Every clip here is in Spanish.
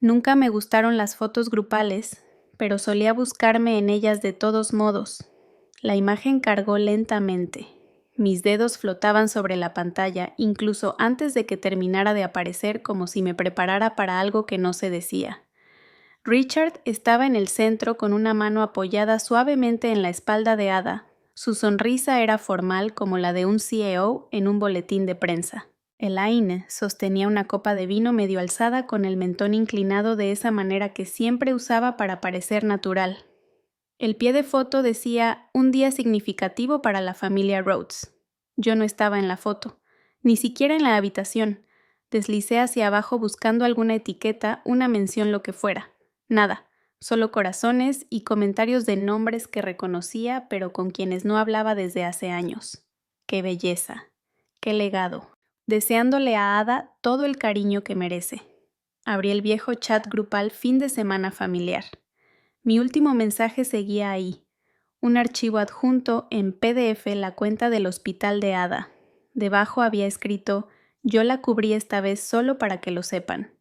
Nunca me gustaron las fotos grupales, pero solía buscarme en ellas de todos modos. La imagen cargó lentamente. Mis dedos flotaban sobre la pantalla, incluso antes de que terminara de aparecer, como si me preparara para algo que no se decía. Richard estaba en el centro con una mano apoyada suavemente en la espalda de Ada. Su sonrisa era formal como la de un CEO en un boletín de prensa. Elaine sostenía una copa de vino medio alzada con el mentón inclinado de esa manera que siempre usaba para parecer natural. El pie de foto decía «Un día significativo para la familia Rhodes». Yo no estaba en la foto, ni siquiera en la habitación. Deslicé hacia abajo buscando alguna etiqueta, una mención, lo que fuera. Nada, solo corazones y comentarios de nombres que reconocía, pero con quienes no hablaba desde hace años. ¡Qué belleza! ¡Qué legado! Deseándole a Ada todo el cariño que merece. Abrí el viejo chat grupal fin de semana familiar. Mi último mensaje seguía ahí. Un archivo adjunto en PDF, la cuenta del hospital de Ada. Debajo había escrito: «Yo la cubrí esta vez solo para que lo sepan».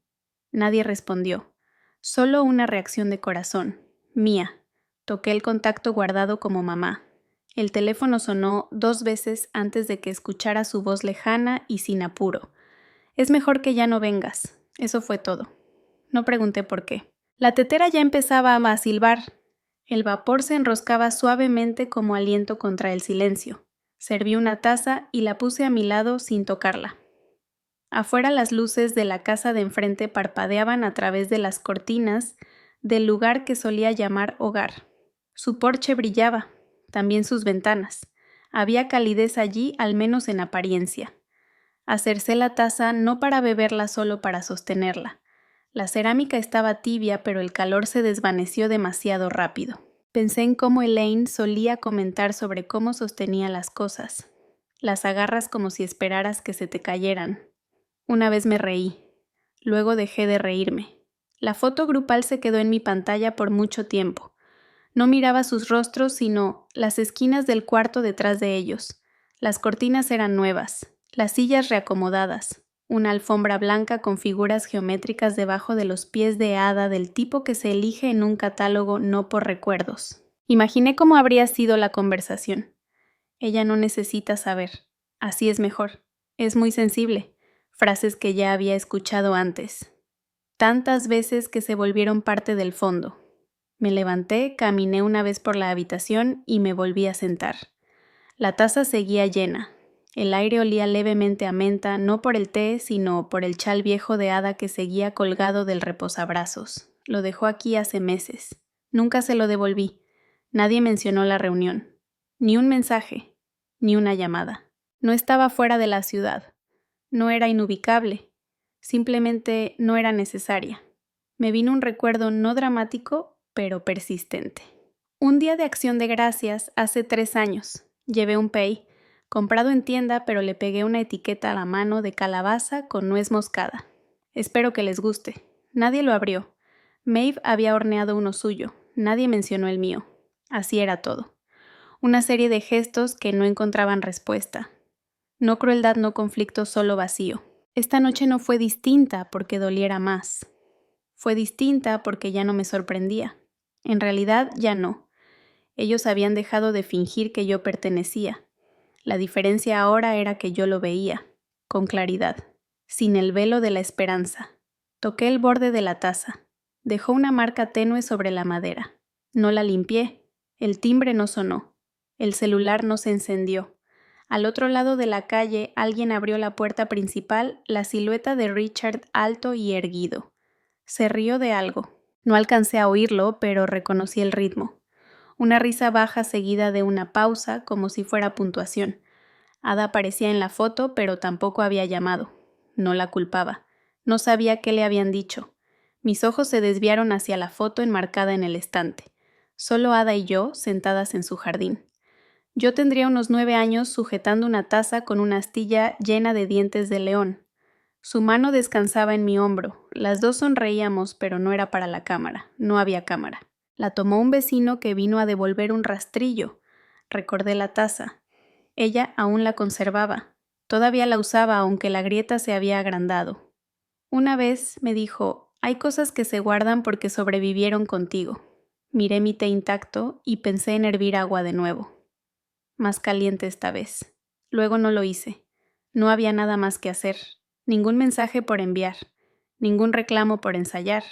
Nadie respondió. Solo una reacción de corazón. Mía. Toqué el contacto guardado como mamá. El teléfono sonó 2 veces antes de que escuchara su voz lejana y sin apuro. «Es mejor que ya no vengas». Eso fue todo. No pregunté por qué. La tetera ya empezaba a silbar. El vapor se enroscaba suavemente como aliento contra el silencio. Serví una taza y la puse a mi lado sin tocarla. Afuera las luces de la casa de enfrente parpadeaban a través de las cortinas del lugar que solía llamar hogar. Su porche brillaba, también sus ventanas. Había calidez allí, al menos en apariencia. Acercé la taza no para beberla, solo para sostenerla. La cerámica estaba tibia, pero el calor se desvaneció demasiado rápido. Pensé en cómo Elaine solía comentar sobre cómo sostenía las cosas. Las agarras como si esperaras que se te cayeran. Una vez me reí. Luego dejé de reírme. La foto grupal se quedó en mi pantalla por mucho tiempo. No miraba sus rostros, sino las esquinas del cuarto detrás de ellos. Las cortinas eran nuevas, las sillas reacomodadas, una alfombra blanca con figuras geométricas debajo de los pies de Ada, del tipo que se elige en un catálogo no por recuerdos. Imaginé cómo habría sido la conversación. Ella no necesita saber. Así es mejor. Es muy sensible. Frases que ya había escuchado antes. Tantas veces que se volvieron parte del fondo. Me levanté, caminé una vez por la habitación y me volví a sentar. La taza seguía llena. El aire olía levemente a menta, no por el té, sino por el chal viejo de Ada que seguía colgado del reposabrazos. Lo dejó aquí hace meses. Nunca se lo devolví. Nadie mencionó la reunión. Ni un mensaje, ni una llamada. No estaba fuera de la ciudad. No era inubicable. Simplemente no era necesaria. Me vino un recuerdo no dramático, pero persistente. Un día de Acción de Gracias hace 3 años. Llevé un pay, comprado en tienda, pero le pegué una etiqueta a la mano de calabaza con nuez moscada. Espero que les guste. Nadie lo abrió. Maeve había horneado uno suyo. Nadie mencionó el mío. Así era todo. Una serie de gestos que no encontraban respuesta. No crueldad, no conflicto, solo vacío. Esta noche no fue distinta porque doliera más. Fue distinta porque ya no me sorprendía. En realidad, ya no. Ellos habían dejado de fingir que yo pertenecía. La diferencia ahora era que yo lo veía, con claridad, sin el velo de la esperanza. Toqué el borde de la taza. Dejó una marca tenue sobre la madera. No la limpié. El timbre no sonó. El celular no se encendió. Al otro lado de la calle, alguien abrió la puerta principal, la silueta de Richard alto y erguido. Se rió de algo. No alcancé a oírlo, pero reconocí el ritmo. Una risa baja seguida de una pausa, como si fuera puntuación. Ada aparecía en la foto, pero tampoco había llamado. No la culpaba. No sabía qué le habían dicho. Mis ojos se desviaron hacia la foto enmarcada en el estante. Solo Ada y yo, sentadas en su jardín. Yo tendría unos 9 años sujetando una taza con una astilla llena de dientes de león. Su mano descansaba en mi hombro. Las dos sonreíamos, pero no era para la cámara. No había cámara. La tomó un vecino que vino a devolver un rastrillo. Recordé la taza. Ella aún la conservaba. Todavía la usaba, aunque la grieta se había agrandado. Una vez me dijo: Hay cosas que se guardan porque sobrevivieron contigo. Miré mi té intacto y pensé en hervir agua de nuevo. Más caliente esta vez. Luego no lo hice. No había nada más que hacer. Ningún mensaje por enviar. Ningún reclamo por ensayar.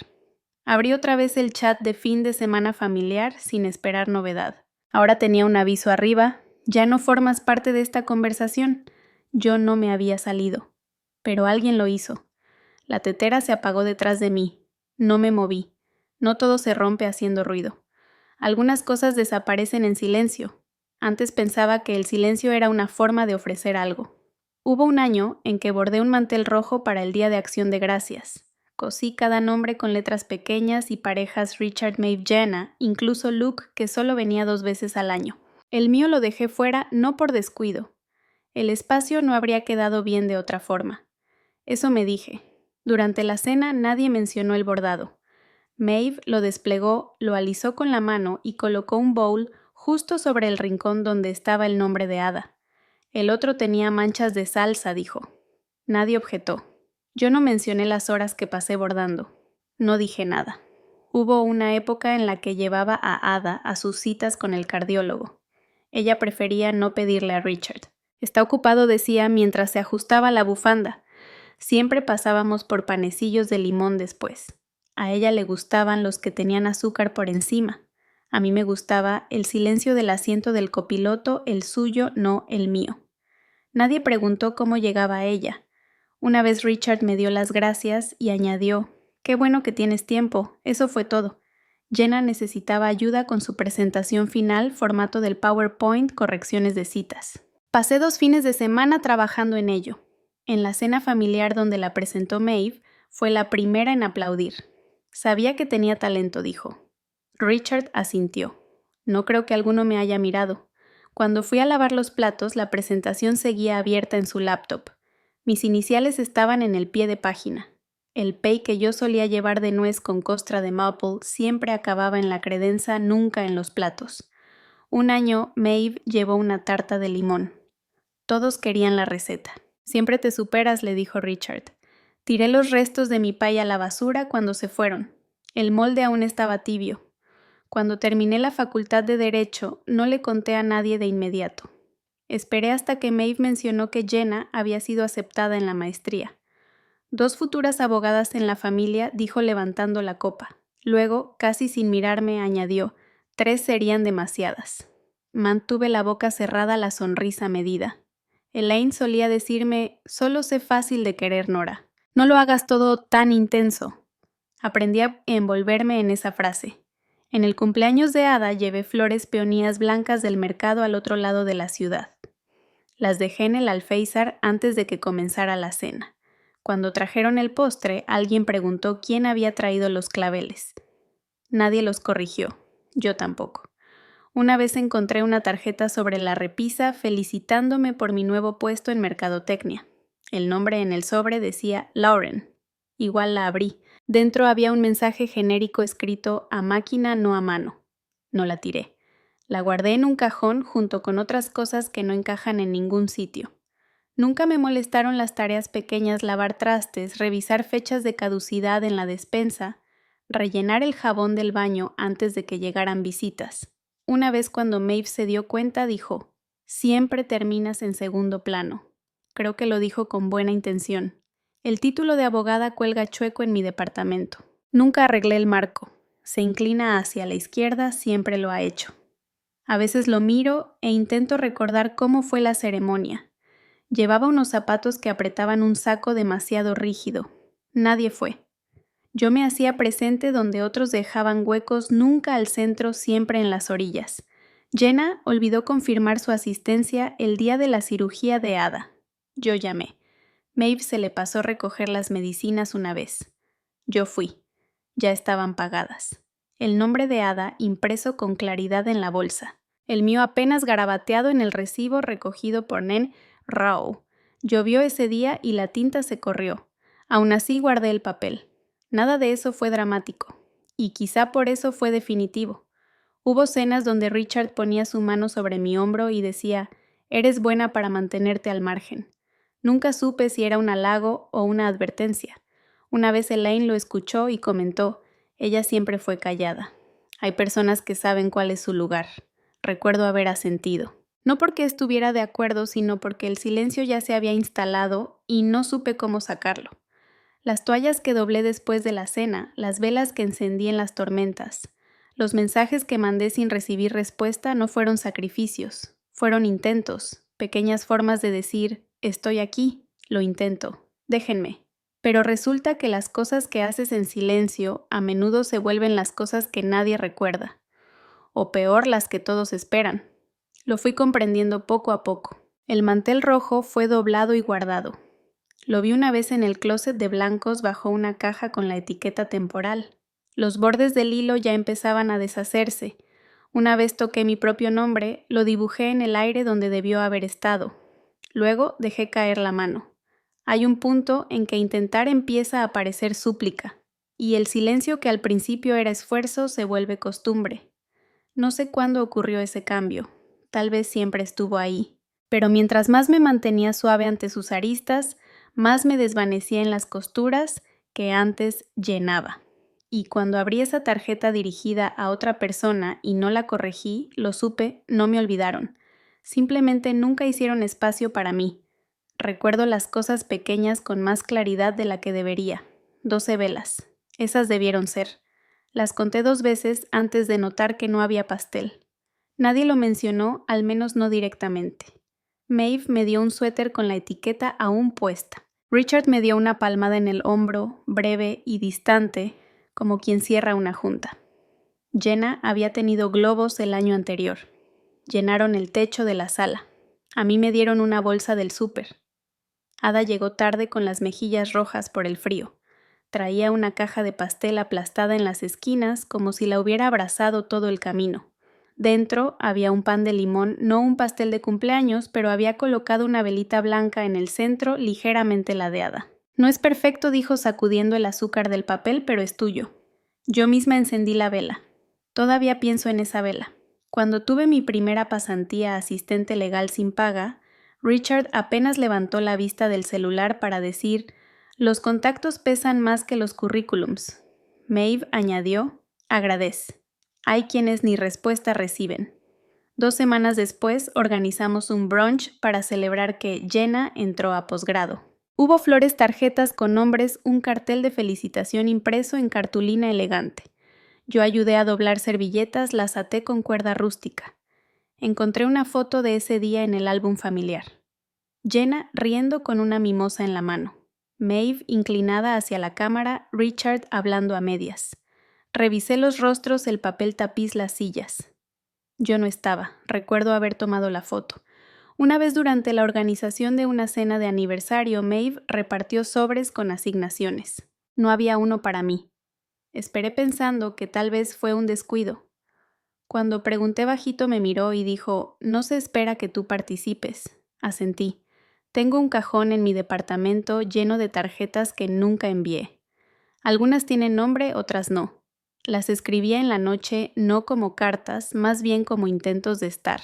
Abrí otra vez el chat de fin de semana familiar sin esperar novedad. Ahora tenía un aviso arriba. Ya no formas parte de esta conversación. Yo no me había salido. Pero alguien lo hizo. La tetera se apagó detrás de mí. No me moví. No todo se rompe haciendo ruido. Algunas cosas desaparecen en silencio. Antes pensaba que el silencio era una forma de ofrecer algo. Hubo un año en que bordé un mantel rojo para el Día de Acción de Gracias. Cosí cada nombre con letras pequeñas y parejas Richard, Maeve, Jenna, incluso Luke, que solo venía 2 veces al año. El mío lo dejé fuera no por descuido. El espacio no habría quedado bien de otra forma. Eso me dije. Durante la cena nadie mencionó el bordado. Maeve lo desplegó, lo alisó con la mano y colocó un bowl justo sobre el rincón donde estaba el nombre de Ada. El otro tenía manchas de salsa, dijo. Nadie objetó. Yo no mencioné las horas que pasé bordando. No dije nada. Hubo una época en la que llevaba a Ada a sus citas con el cardiólogo. Ella prefería no pedirle a Richard. Está ocupado, decía, mientras se ajustaba la bufanda. Siempre pasábamos por panecillos de limón después. A ella le gustaban los que tenían azúcar por encima. A mí me gustaba el silencio del asiento del copiloto, el suyo, no el mío. Nadie preguntó cómo llegaba a ella. Una vez Richard me dio las gracias y añadió, «Qué bueno que tienes tiempo, eso fue todo». Jenna necesitaba ayuda con su presentación final, formato del PowerPoint, correcciones de citas. Pasé 2 fines de semana trabajando en ello. En la cena familiar donde la presentó Maeve, fue la primera en aplaudir. Sabía que tenía talento, dijo. Richard asintió. No creo que alguno me haya mirado. Cuando fui a lavar los platos, la presentación seguía abierta en su laptop. Mis iniciales estaban en el pie de página. El pay que yo solía llevar de nuez con costra de maple siempre acababa en la credenza, nunca en los platos. Un año, Maeve llevó una tarta de limón. Todos querían la receta. «Siempre te superas», le dijo Richard. Tiré los restos de mi pay a la basura cuando se fueron. El molde aún estaba tibio. Cuando terminé la facultad de Derecho, no le conté a nadie de inmediato. Esperé hasta que Maeve mencionó que Jenna había sido aceptada en la maestría. 2 futuras abogadas en la familia, dijo levantando la copa. Luego, casi sin mirarme, añadió, 3 serían demasiadas. Mantuve la boca cerrada, la sonrisa medida. Elaine solía decirme, solo sé fácil de querer, Nora. No lo hagas todo tan intenso. Aprendí a envolverme en esa frase. En el cumpleaños de Ada llevé flores peonías blancas del mercado al otro lado de la ciudad. Las dejé en el alféizar antes de que comenzara la cena. Cuando trajeron el postre, alguien preguntó quién había traído los claveles. Nadie los corrigió. Yo tampoco. Una vez encontré una tarjeta sobre la repisa felicitándome por mi nuevo puesto en mercadotecnia. El nombre en el sobre decía Lauren. Igual la abrí. Dentro había un mensaje genérico escrito a máquina, no a mano. No la tiré. La guardé en un cajón junto con otras cosas que no encajan en ningún sitio. Nunca me molestaron las tareas pequeñas, lavar trastes, revisar fechas de caducidad en la despensa, rellenar el jabón del baño antes de que llegaran visitas. Una vez cuando Maeve se dio cuenta, dijo, «Siempre terminas en segundo plano». Creo que lo dijo con buena intención. El título de abogada cuelga chueco en mi departamento. Nunca arreglé el marco. Se inclina hacia la izquierda, siempre lo ha hecho. A veces lo miro e intento recordar cómo fue la ceremonia. Llevaba unos zapatos que apretaban un saco demasiado rígido. Nadie fue. Yo me hacía presente donde otros dejaban huecos, nunca al centro, siempre en las orillas. Jenna olvidó confirmar su asistencia el día de la cirugía de Ada. Yo llamé. Maeve se le pasó recoger las medicinas una vez. Yo fui. Ya estaban pagadas. El nombre de Ada impreso con claridad en la bolsa. El mío apenas garabateado en el recibo recogido por Nen Rao. Llovió ese día y la tinta se corrió. Aún así guardé el papel. Nada de eso fue dramático. Y quizá por eso fue definitivo. Hubo cenas donde Richard ponía su mano sobre mi hombro y decía, «Eres buena para mantenerte al margen». Nunca supe si era un halago o una advertencia. Una vez Elaine lo escuchó y comentó, ella siempre fue callada. Hay personas que saben cuál es su lugar. Recuerdo haber asentido. No porque estuviera de acuerdo, sino porque el silencio ya se había instalado y no supe cómo sacarlo. Las toallas que doblé después de la cena, las velas que encendí en las tormentas, los mensajes que mandé sin recibir respuesta no fueron sacrificios, fueron intentos, pequeñas formas de decir, estoy aquí, lo intento, déjenme. Pero resulta que las cosas que haces en silencio a menudo se vuelven las cosas que nadie recuerda, o peor, las que todos esperan. Lo fui comprendiendo poco a poco. El mantel rojo fue doblado y guardado. Lo vi una vez en el closet de blancos bajo una caja con la etiqueta temporal. Los bordes del hilo ya empezaban a deshacerse. Una vez toqué mi propio nombre, lo dibujé en el aire donde debió haber estado. Luego dejé caer la mano. Hay un punto en que intentar empieza a parecer súplica, y el silencio que al principio era esfuerzo se vuelve costumbre. No sé cuándo ocurrió ese cambio, tal vez siempre estuvo ahí, pero mientras más me mantenía suave ante sus aristas, más me desvanecía en las costuras que antes llenaba. Y cuando abrí esa tarjeta dirigida a otra persona y no la corregí, lo supe, no me olvidaron. Simplemente nunca hicieron espacio para mí. Recuerdo las cosas pequeñas con más claridad de la que debería. 12 velas. Esas debieron ser. Las conté 2 veces antes de notar que no había pastel. Nadie lo mencionó, al menos no directamente. Maeve me dio un suéter con la etiqueta aún puesta. Richard me dio una palmada en el hombro, breve y distante, como quien cierra una junta. Jenna había tenido globos el año anterior. Llenaron el techo de la sala. A mí me dieron una bolsa del súper. Ada llegó tarde con las mejillas rojas por el frío. Traía una caja de pastel aplastada en las esquinas como si la hubiera abrazado todo el camino. Dentro había un pan de limón, no un pastel de cumpleaños, pero había colocado una velita blanca en el centro, ligeramente ladeada. No es perfecto, dijo sacudiendo el azúcar del papel, pero es tuyo. Yo misma encendí la vela. Todavía pienso en esa vela. Cuando tuve mi primera pasantía asistente legal sin paga, Richard apenas levantó la vista del celular para decir, los contactos pesan más que los currículums. Maeve añadió, agradez. Hay quienes ni respuesta reciben. 2 semanas después organizamos un brunch para celebrar que Jenna entró a posgrado. Hubo flores, tarjetas con nombres, un cartel de felicitación impreso en cartulina elegante. Yo ayudé a doblar servilletas, las até con cuerda rústica. Encontré una foto de ese día en el álbum familiar. Jenna riendo con una mimosa en la mano. Maeve inclinada hacia la cámara, Richard hablando a medias. Revisé los rostros, el papel tapiz, las sillas. Yo no estaba, recuerdo haber tomado la foto. Una vez durante la organización de una cena de aniversario, Maeve repartió sobres con asignaciones. No había uno para mí. Esperé pensando que tal vez fue un descuido. Cuando pregunté bajito me miró y dijo, no se espera que tú participes. Asentí. Tengo un cajón en mi departamento lleno de tarjetas que nunca envié. Algunas tienen nombre, otras no. Las escribía en la noche no como cartas, más bien como intentos de estar.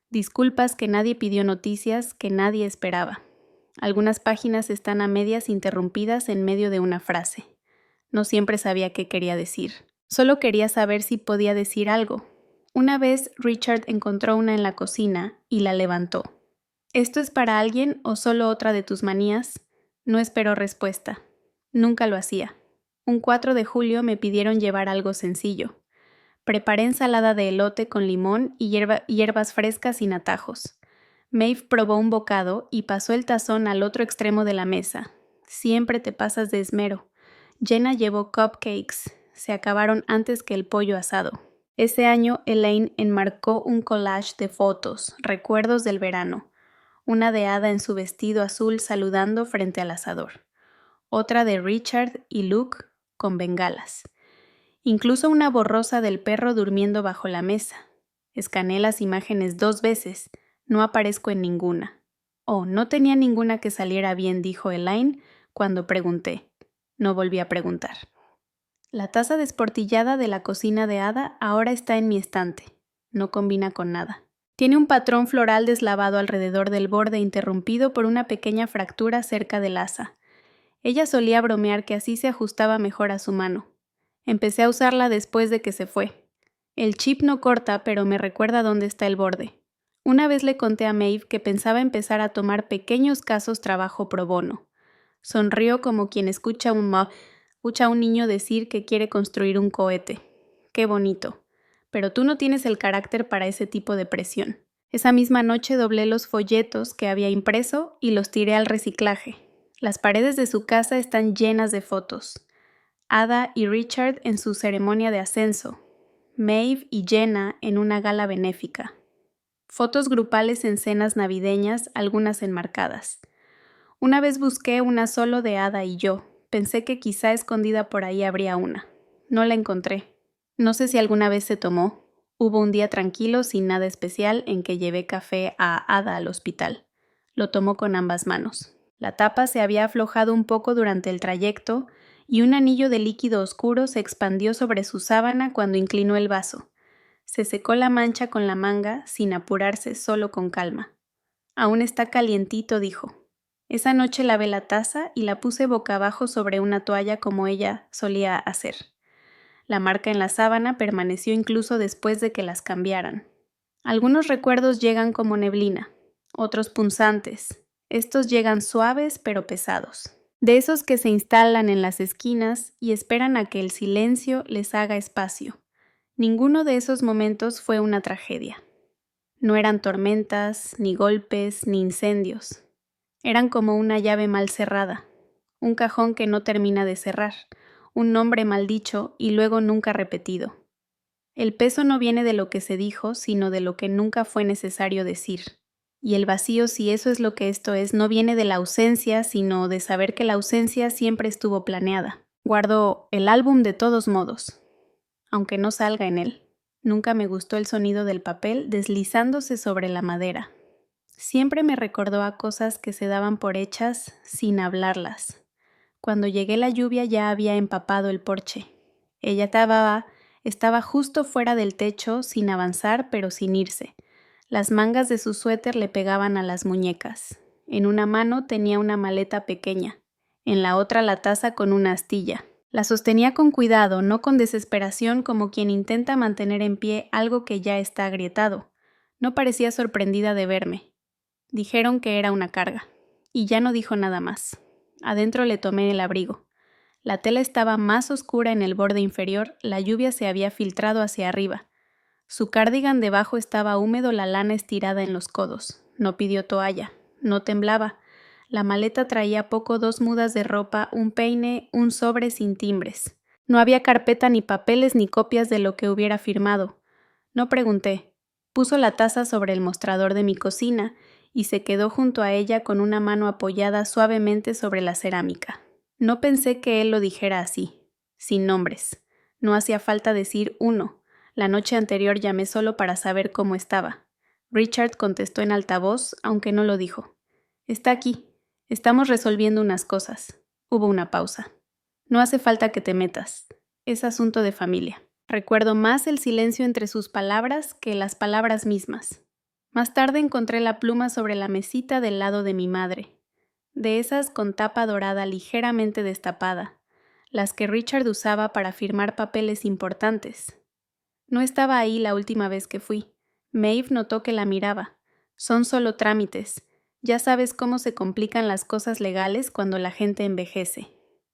Disculpas que nadie pidió, noticias que nadie esperaba. Algunas páginas están a medias interrumpidas en medio de una frase. No siempre sabía qué quería decir. Solo quería saber si podía decir algo. Una vez Richard encontró una en la cocina y la levantó. ¿Esto es para alguien o solo otra de tus manías? No esperó respuesta. Nunca lo hacía. Un 4 de julio me pidieron llevar algo sencillo. Preparé ensalada de elote con limón y hierbas frescas sin atajos. Maeve probó un bocado y pasó el tazón al otro extremo de la mesa. Siempre te pasas de esmero. Jenna llevó cupcakes. Se acabaron antes que el pollo asado. Ese año, Elaine enmarcó un collage de fotos, recuerdos del verano. Una de Ada en su vestido azul saludando frente al asador. Otra de Richard y Luke con bengalas. Incluso una borrosa del perro durmiendo bajo la mesa. Escaneé las imágenes 2 veces. No aparezco en ninguna. Oh, no tenía ninguna que saliera bien, dijo Elaine cuando pregunté. No volví a preguntar. La taza desportillada de la cocina de Ada ahora está en mi estante. No combina con nada. Tiene un patrón floral deslavado alrededor del borde interrumpido por una pequeña fractura cerca del asa. Ella solía bromear que así se ajustaba mejor a su mano. Empecé a usarla después de que se fue. El chip no corta, pero me recuerda dónde está el borde. Una vez le conté a Maeve que pensaba empezar a tomar pequeños casos trabajo pro bono. Sonrió como quien escucha a un niño decir que quiere construir un cohete. Qué bonito. Pero tú no tienes el carácter para ese tipo de presión. Esa misma noche doblé los folletos que había impreso y los tiré al reciclaje. Las paredes de su casa están llenas de fotos. Ada y Richard en su ceremonia de ascenso. Maeve y Jenna en una gala benéfica. Fotos grupales en cenas navideñas, algunas enmarcadas. Una vez busqué una solo de Ada y yo. Pensé que quizá escondida por ahí habría una. No la encontré. No sé si alguna vez se tomó. Hubo un día tranquilo, sin nada especial, en que llevé café a Ada al hospital. Lo tomó con ambas manos. La tapa se había aflojado un poco durante el trayecto y un anillo de líquido oscuro se expandió sobre su sábana cuando inclinó el vaso. Se secó la mancha con la manga, sin apurarse, solo con calma. Aún está calientito, dijo. Esa noche lavé la taza y la puse boca abajo sobre una toalla como ella solía hacer. La marca en la sábana permaneció incluso después de que las cambiaran. Algunos recuerdos llegan como neblina, otros punzantes. Estos llegan suaves pero pesados. De esos que se instalan en las esquinas y esperan a que el silencio les haga espacio. Ninguno de esos momentos fue una tragedia. No eran tormentas, ni golpes, ni incendios. Eran como una llave mal cerrada, un cajón que no termina de cerrar, un nombre mal dicho y luego nunca repetido. El peso no viene de lo que se dijo, sino de lo que nunca fue necesario decir. Y el vacío, si eso es lo que esto es, no viene de la ausencia, sino de saber que la ausencia siempre estuvo planeada. Guardo el álbum de todos modos, aunque no salga en él. Nunca me gustó el sonido del papel deslizándose sobre la madera. Siempre me recordó a cosas que se daban por hechas sin hablarlas. Cuando llegué la lluvia ya había empapado el porche. Ella estaba justo fuera del techo, sin avanzar pero sin irse. Las mangas de su suéter le pegaban a las muñecas. En una mano tenía una maleta pequeña, en la otra la taza con una astilla. La sostenía con cuidado, no con desesperación como quien intenta mantener en pie algo que ya está agrietado. No parecía sorprendida de verme. Dijeron que era una carga, y ya no dijo nada más. Adentro le tomé el abrigo. La tela estaba más oscura en el borde inferior, la lluvia se había filtrado hacia arriba. Su cardigan debajo estaba húmedo, la lana estirada en los codos. No pidió toalla, no temblaba. La maleta traía poco, 2 mudas de ropa, un peine, un sobre sin timbres. No había carpeta ni papeles ni copias de lo que hubiera firmado. No pregunté. Puso la taza sobre el mostrador de mi cocina y se quedó junto a ella con una mano apoyada suavemente sobre la cerámica. No pensé que él lo dijera así, sin nombres. No hacía falta decir uno. La noche anterior llamé solo para saber cómo estaba. Richard contestó en altavoz, aunque no lo dijo. Está aquí. Estamos resolviendo unas cosas. Hubo una pausa. No hace falta que te metas. Es asunto de familia. Recuerdo más el silencio entre sus palabras que las palabras mismas. Más tarde encontré la pluma sobre la mesita del lado de mi madre. De esas con tapa dorada ligeramente destapada, las que Richard usaba para firmar papeles importantes. No estaba ahí la última vez que fui. Maeve notó que la miraba. Son solo trámites. Ya sabes cómo se complican las cosas legales cuando la gente envejece.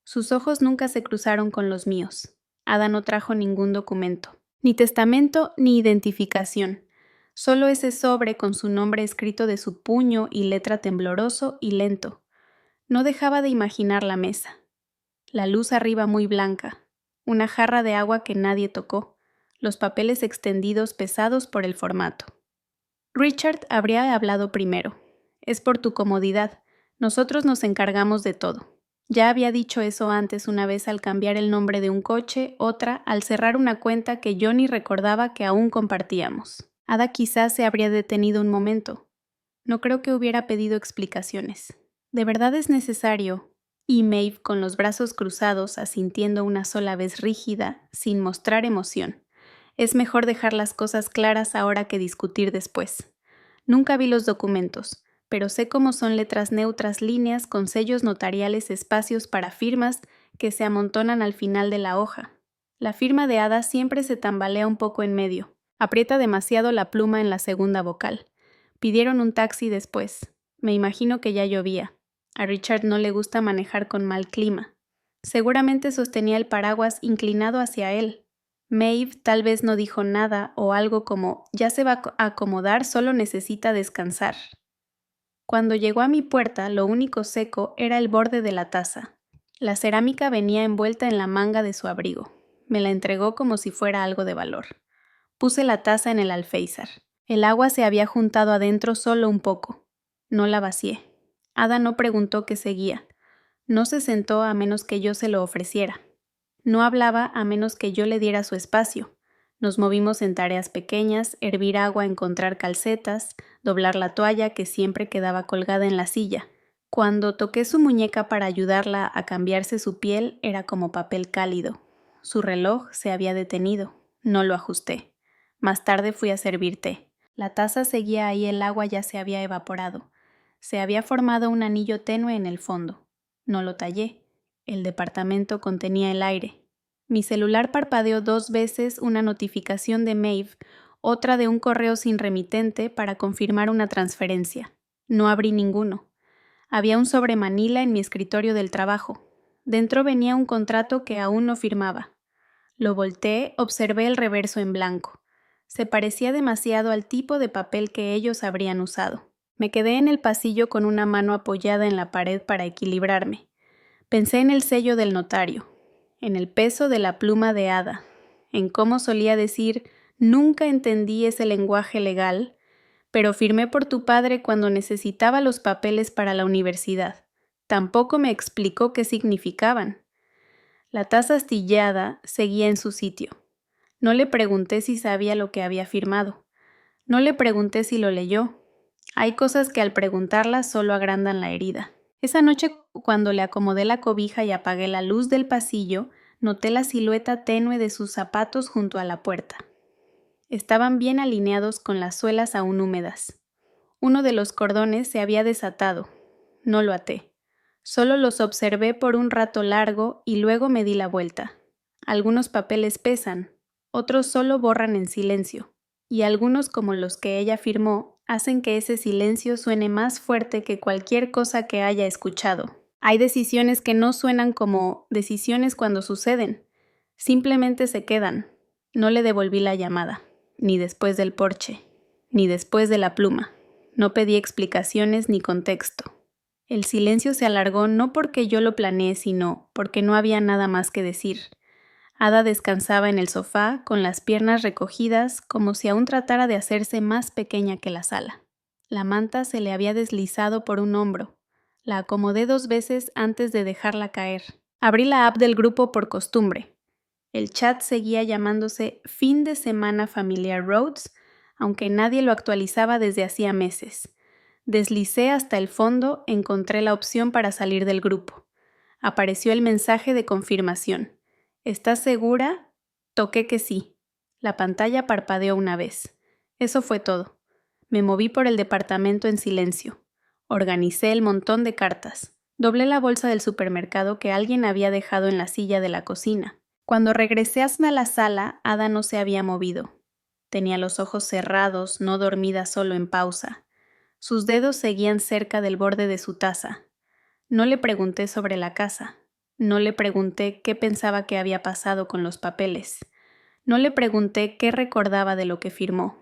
Sus ojos nunca se cruzaron con los míos. Ada no trajo ningún documento. Ni testamento ni identificación. Solo ese sobre con su nombre escrito de su puño y letra tembloroso y lento. No dejaba de imaginar la mesa. La luz arriba muy blanca. Una jarra de agua que nadie tocó. Los papeles extendidos pesados por el formato. Richard habría hablado primero. Es por tu comodidad. Nosotros nos encargamos de todo. Ya había dicho eso antes una vez al cambiar el nombre de un coche, otra al cerrar una cuenta que yo ni recordaba que aún compartíamos. Ada quizás se habría detenido un momento. No creo que hubiera pedido explicaciones. ¿De verdad es necesario? Y Maeve con los brazos cruzados, asintiendo una sola vez rígida, sin mostrar emoción. Es mejor dejar las cosas claras ahora que discutir después. Nunca vi los documentos, pero sé cómo son letras neutras, líneas con sellos notariales, espacios para firmas que se amontonan al final de la hoja. La firma de Ada siempre se tambalea un poco en medio. Aprieta demasiado la pluma en la segunda vocal. Pidieron un taxi después. Me imagino que ya llovía. A Richard no le gusta manejar con mal clima. Seguramente sostenía el paraguas inclinado hacia él. Maeve tal vez no dijo nada o algo como «ya se va a acomodar, solo necesita descansar». Cuando llegó a mi puerta, lo único seco era el borde de la taza. La cerámica venía envuelta en la manga de su abrigo. Me la entregó como si fuera algo de valor. Puse la taza en el alféizar. El agua se había juntado adentro solo un poco. No la vacié. Ada no preguntó qué seguía. No se sentó a menos que yo se lo ofreciera. No hablaba a menos que yo le diera su espacio. Nos movimos en tareas pequeñas, hervir agua, encontrar calcetas, doblar la toalla que siempre quedaba colgada en la silla. Cuando toqué su muñeca para ayudarla a cambiarse su piel, era como papel cálido. Su reloj se había detenido. No lo ajusté. Más tarde fui a servir té. La taza seguía ahí, el agua ya se había evaporado. Se había formado un anillo tenue en el fondo. No lo tallé. El departamento contenía el aire. Mi celular parpadeó 2 veces una notificación de Maeve, otra de un correo sin remitente para confirmar una transferencia. No abrí ninguno. Había un sobre manila en mi escritorio del trabajo. Dentro venía un contrato que aún no firmaba. Lo volteé, observé el reverso en blanco. Se parecía demasiado al tipo de papel que ellos habrían usado. Me quedé en el pasillo con una mano apoyada en la pared para equilibrarme. Pensé en el sello del notario, en el peso de la pluma de Ada, en cómo solía decir, nunca entendí ese lenguaje legal, pero firmé por tu padre cuando necesitaba los papeles para la universidad. Tampoco me explicó qué significaban. La taza astillada seguía en su sitio. No le pregunté si sabía lo que había firmado. No le pregunté si lo leyó. Hay cosas que al preguntarlas solo agrandan la herida. Esa noche, cuando le acomodé la cobija y apagué la luz del pasillo, noté la silueta tenue de sus zapatos junto a la puerta. Estaban bien alineados con las suelas aún húmedas. Uno de los cordones se había desatado. No lo até. Solo los observé por un rato largo y luego me di la vuelta. Algunos papeles pesan, otros solo borran en silencio, y algunos, como los que ella firmó, hacen que ese silencio suene más fuerte que cualquier cosa que haya escuchado. Hay decisiones que no suenan como decisiones cuando suceden. Simplemente se quedan. No le devolví la llamada, ni después del porche, ni después de la pluma. No pedí explicaciones ni contexto. El silencio se alargó no porque yo lo planeé, sino porque no había nada más que decir. Ada descansaba en el sofá, con las piernas recogidas, como si aún tratara de hacerse más pequeña que la sala. La manta se le había deslizado por un hombro. La acomodé 2 veces antes de dejarla caer. Abrí la app del grupo por costumbre. El chat seguía llamándose Fin de Semana Familiar Roads, aunque nadie lo actualizaba desde hacía meses. Deslicé hasta el fondo, encontré la opción para salir del grupo. Apareció el mensaje de confirmación. ¿Estás segura? Toqué que sí. La pantalla parpadeó una vez. Eso fue todo. Me moví por el departamento en silencio. Organicé el montón de cartas. Doblé la bolsa del supermercado que alguien había dejado en la silla de la cocina. Cuando regresé hasta la sala, Ada no se había movido. Tenía los ojos cerrados, no dormida, solo en pausa. Sus dedos seguían cerca del borde de su taza. No le pregunté sobre la casa. No le pregunté qué pensaba que había pasado con los papeles. No le pregunté qué recordaba de lo que firmó.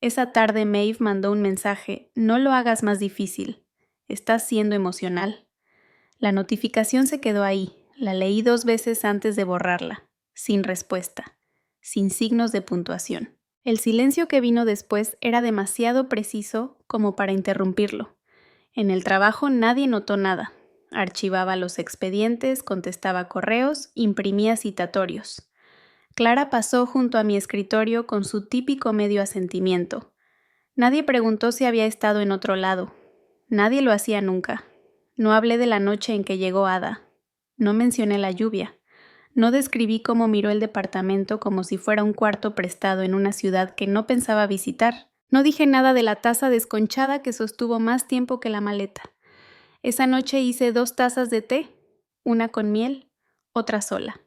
Esa tarde Maeve mandó un mensaje: no lo hagas más difícil. Estás siendo emocional. La notificación se quedó ahí. La leí 2 veces antes de borrarla. Sin respuesta. Sin signos de puntuación. El silencio que vino después era demasiado preciso como para interrumpirlo. En el trabajo nadie notó nada. Archivaba los expedientes, contestaba correos, imprimía citatorios. Clara pasó junto a mi escritorio con su típico medio asentimiento. Nadie preguntó si había estado en otro lado. Nadie lo hacía nunca. No hablé de la noche en que llegó Ada. No mencioné la lluvia. No describí cómo miró el departamento como si fuera un cuarto prestado en una ciudad que no pensaba visitar. No dije nada de la taza desconchada que sostuvo más tiempo que la maleta. Esa noche hice 2 tazas de té, una con miel, otra sola.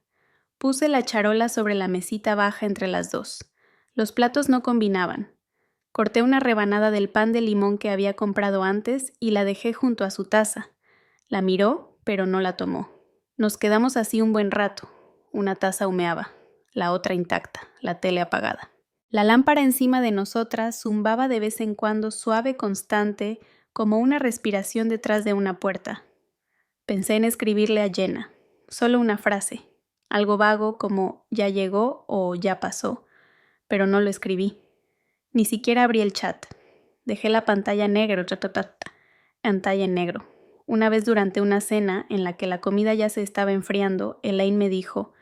Puse la charola sobre la mesita baja entre las 2. Los platos no combinaban. Corté una rebanada del pan de limón que había comprado antes y la dejé junto a su taza. La miró, pero no la tomó. Nos quedamos así un buen rato. Una taza humeaba, la otra intacta, la tele apagada. La lámpara encima de nosotras zumbaba de vez en cuando suave, constante, como una respiración detrás de una puerta. Pensé en escribirle a Jenna, solo una frase, algo vago como ya llegó o ya pasó, pero no lo escribí. Ni siquiera abrí el chat. Dejé la pantalla en negro. Una vez durante una cena en la que la comida ya se estaba enfriando, Elaine me dijo,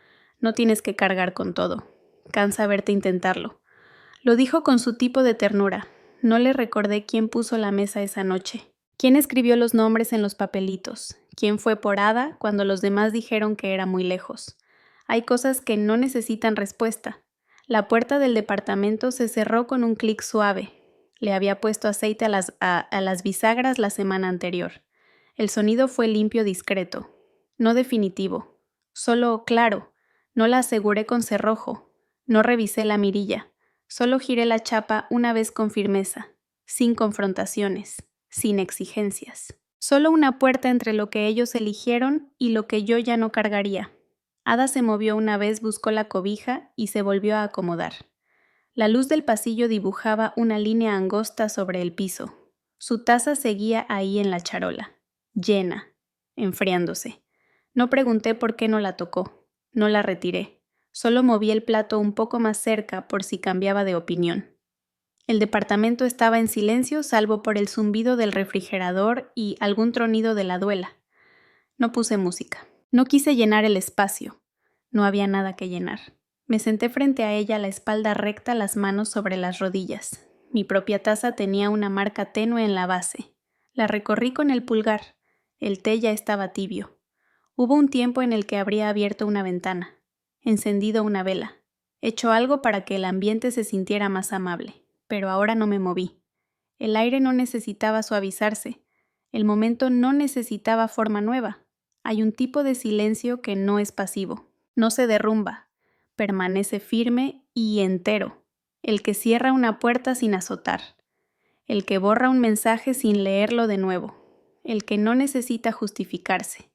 no tienes que cargar con todo. Cansa verte intentarlo. Lo dijo con su tipo de ternura. No le recordé quién puso la mesa esa noche. ¿Quién escribió los nombres en los papelitos? ¿Quién fue por Ada cuando los demás dijeron que era muy lejos? Hay cosas que no necesitan respuesta. La puerta del departamento se cerró con un clic suave. Le había puesto aceite a las bisagras la semana anterior. El sonido fue limpio, discreto. No definitivo. Solo claro. No la aseguré con cerrojo. No revisé la mirilla. Solo giré la chapa una vez con firmeza, sin confrontaciones, sin exigencias. Solo una puerta entre lo que ellos eligieron y lo que yo ya no cargaría. Ada se movió una vez, buscó la cobija y se volvió a acomodar. La luz del pasillo dibujaba una línea angosta sobre el piso. Su taza seguía ahí en la charola, llena, enfriándose. No pregunté por qué no la tocó, no la retiré. Solo moví el plato un poco más cerca por si cambiaba de opinión. El departamento estaba en silencio salvo por el zumbido del refrigerador y algún tronido de la duela. No puse música. No quise llenar el espacio. No había nada que llenar. Me senté frente a ella, la espalda recta, las manos sobre las rodillas. Mi propia taza tenía una marca tenue en la base. La recorrí con el pulgar. El té ya estaba tibio. Hubo un tiempo en el que habría abierto una ventana, encendido una vela, hecho algo para que el ambiente se sintiera más amable, pero ahora no me moví. El aire no necesitaba suavizarse. El momento no necesitaba forma nueva. Hay un tipo de silencio que no es pasivo, no se derrumba, permanece firme y entero, el que cierra una puerta sin azotar, el que borra un mensaje sin leerlo de nuevo, el que no necesita justificarse.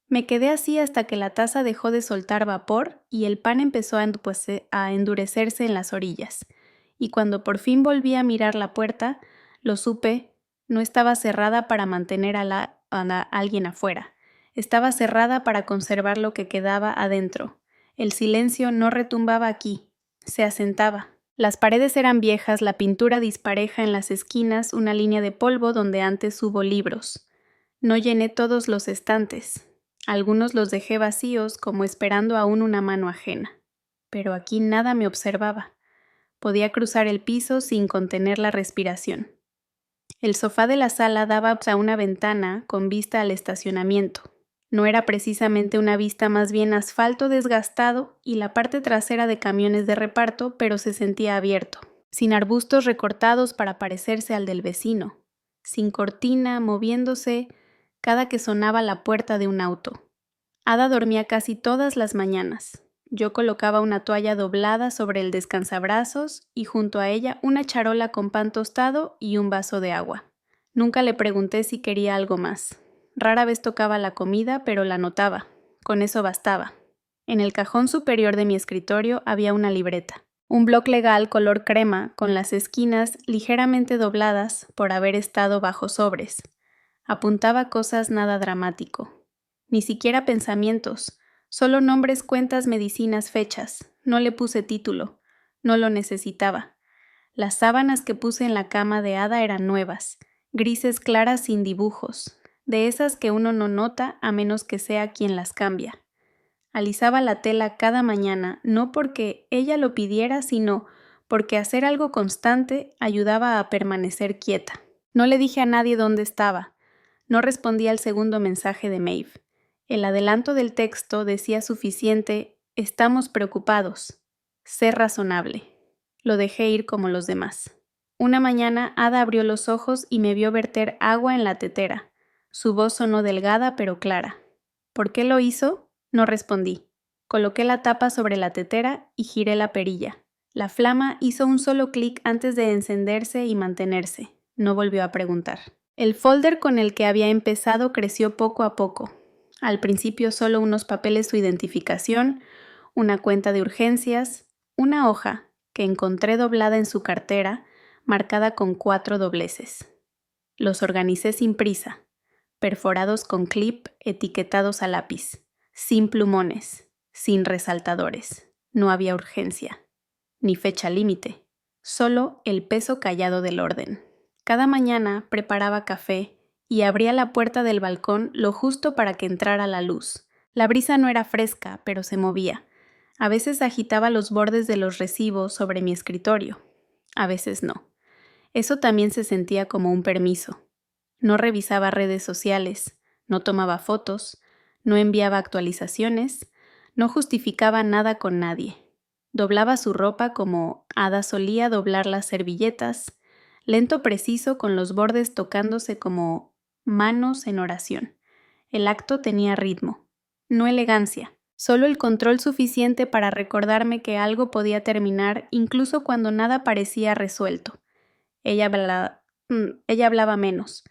Me quedé así hasta que la taza dejó de soltar vapor y el pan empezó a endurecerse en las orillas, y cuando por fin volví a mirar la puerta, lo supe, no estaba cerrada para mantener a alguien afuera. Estaba cerrada para conservar lo que quedaba adentro. El silencio no retumbaba aquí, se asentaba. Las paredes eran viejas, la pintura dispareja en las esquinas, una línea de polvo donde antes hubo libros. No llené todos los estantes. Algunos los dejé vacíos, como esperando aún una mano ajena. Pero aquí nada me observaba. Podía cruzar el piso sin contener la respiración. El sofá de la sala daba a una ventana con vista al estacionamiento. No era precisamente una vista, más bien asfalto desgastado y la parte trasera de camiones de reparto, pero se sentía abierto, sin arbustos recortados para parecerse al del vecino, sin cortina, moviéndose cada que sonaba la puerta de un auto. Ada dormía casi todas las mañanas. Yo colocaba una toalla doblada sobre el descansabrazos y junto a ella una charola con pan tostado y un vaso de agua. Nunca le pregunté si quería algo más. Rara vez tocaba la comida, pero la notaba. Con eso bastaba. En el cajón superior de mi escritorio había una libreta. Un bloc legal color crema con las esquinas ligeramente dobladas por haber estado bajo sobres. Apuntaba cosas nada dramático. Ni siquiera pensamientos. Solo nombres, cuentas, medicinas, fechas. No le puse título. No lo necesitaba. Las sábanas que puse en la cama de Ada eran nuevas, grises claras sin dibujos, de esas que uno no nota a menos que sea quien las cambia. Alisaba la tela cada mañana, no porque ella lo pidiera, sino porque hacer algo constante ayudaba a permanecer quieta. No le dije a nadie dónde estaba. No respondí al segundo mensaje de Maeve. El adelanto del texto decía suficiente: estamos preocupados. Sé razonable. Lo dejé ir como los demás. Una mañana Ada abrió los ojos y me vio verter agua en la tetera. Su voz sonó delgada pero clara. ¿Por qué lo hizo? No respondí. Coloqué la tapa sobre la tetera y giré la perilla. La flama hizo un solo clic antes de encenderse y mantenerse. No volvió a preguntar. El folder con el que había empezado creció poco a poco. Al principio solo unos papeles de identificación, una cuenta de urgencias, una hoja que encontré doblada en su cartera, marcada con 4 dobleces. Los organicé sin prisa, perforados con clip, etiquetados a lápiz, sin plumones, sin resaltadores. No había urgencia, ni fecha límite, solo el peso callado del orden. Cada mañana preparaba café y abría la puerta del balcón lo justo para que entrara la luz. La brisa no era fresca, pero se movía. A veces agitaba los bordes de los recibos sobre mi escritorio, a veces no. Eso también se sentía como un permiso. No revisaba redes sociales, no tomaba fotos, no enviaba actualizaciones, no justificaba nada con nadie. Doblaba su ropa como Ada solía doblar las servilletas, lento preciso con los bordes tocándose como manos en oración. El acto tenía ritmo, no elegancia, solo el control suficiente para recordarme que algo podía terminar incluso cuando nada parecía resuelto. Ella hablaba menos,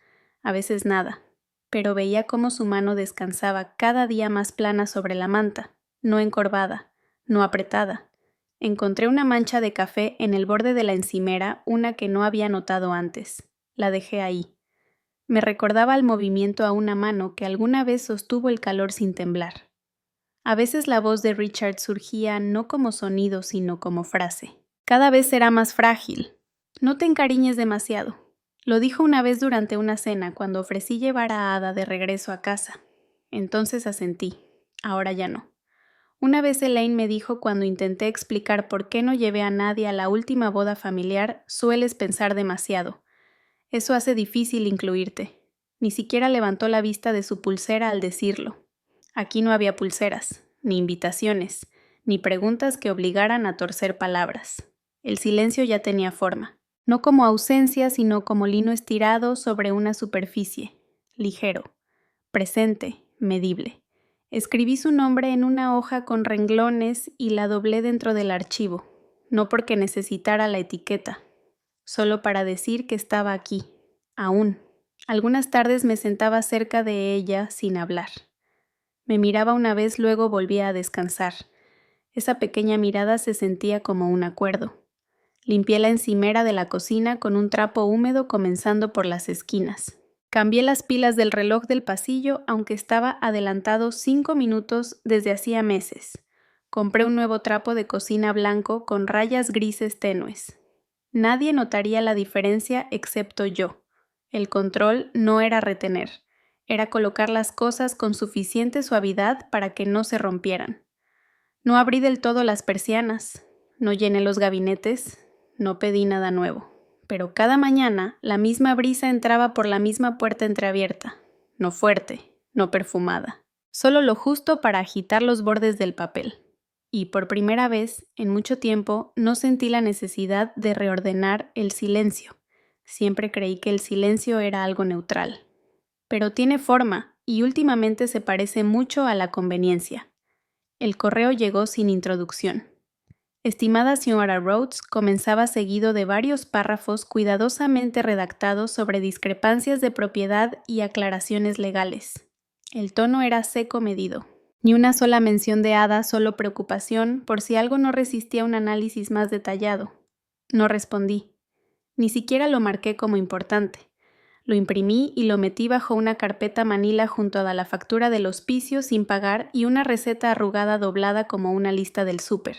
a veces nada, pero veía cómo su mano descansaba cada día más plana sobre la manta, no encorvada, no apretada. Encontré una mancha de café en el borde de la encimera, una que no había notado antes. La dejé ahí. Me recordaba el movimiento a una mano que alguna vez sostuvo el calor sin temblar. A veces la voz de Richard surgía no como sonido, sino como frase. Cada vez será más frágil. No te encariñes demasiado. Lo dijo una vez durante una cena cuando ofrecí llevar a Ada de regreso a casa. Entonces asentí. Ahora ya no. Una vez Elaine me dijo cuando intenté explicar por qué no llevé a nadie a la última boda familiar, sueles pensar demasiado. Eso hace difícil incluirte. Ni siquiera levantó la vista de su pulsera al decirlo. Aquí no había pulseras, ni invitaciones, ni preguntas que obligaran a torcer palabras. El silencio ya tenía forma. No como ausencia, sino como lino estirado sobre una superficie, ligero, presente, medible. Escribí su nombre en una hoja con renglones y la doblé dentro del archivo, no porque necesitara la etiqueta, solo para decir que estaba aquí, aún. Algunas tardes me sentaba cerca de ella sin hablar. Me miraba una vez, luego volvía a descansar. Esa pequeña mirada se sentía como un acuerdo. Limpié la encimera de la cocina con un trapo húmedo comenzando por las esquinas. Cambié las pilas del reloj del pasillo, aunque estaba adelantado 5 minutos desde hacía meses. Compré un nuevo trapo de cocina blanco con rayas grises tenues. Nadie notaría la diferencia excepto yo. El control no era retener, era colocar las cosas con suficiente suavidad para que no se rompieran. No abrí del todo las persianas, no llené los gabinetes, no pedí nada nuevo. Pero cada mañana la misma brisa entraba por la misma puerta entreabierta, no fuerte, no perfumada, solo lo justo para agitar los bordes del papel. Y por primera vez, en mucho tiempo, no sentí la necesidad de reordenar el silencio. Siempre creí que el silencio era algo neutral. Pero tiene forma, y últimamente se parece mucho a la conveniencia. El correo llegó sin introducción. Estimada señora Rhodes, comenzaba seguido de varios párrafos cuidadosamente redactados sobre discrepancias de propiedad y aclaraciones legales. El tono era seco medido. Ni una sola mención de Ada, solo preocupación por si algo no resistía un análisis más detallado. No respondí. Ni siquiera lo marqué como importante. Lo imprimí y lo metí bajo una carpeta manila junto a la factura del hospicio sin pagar y una receta arrugada doblada como una lista del súper.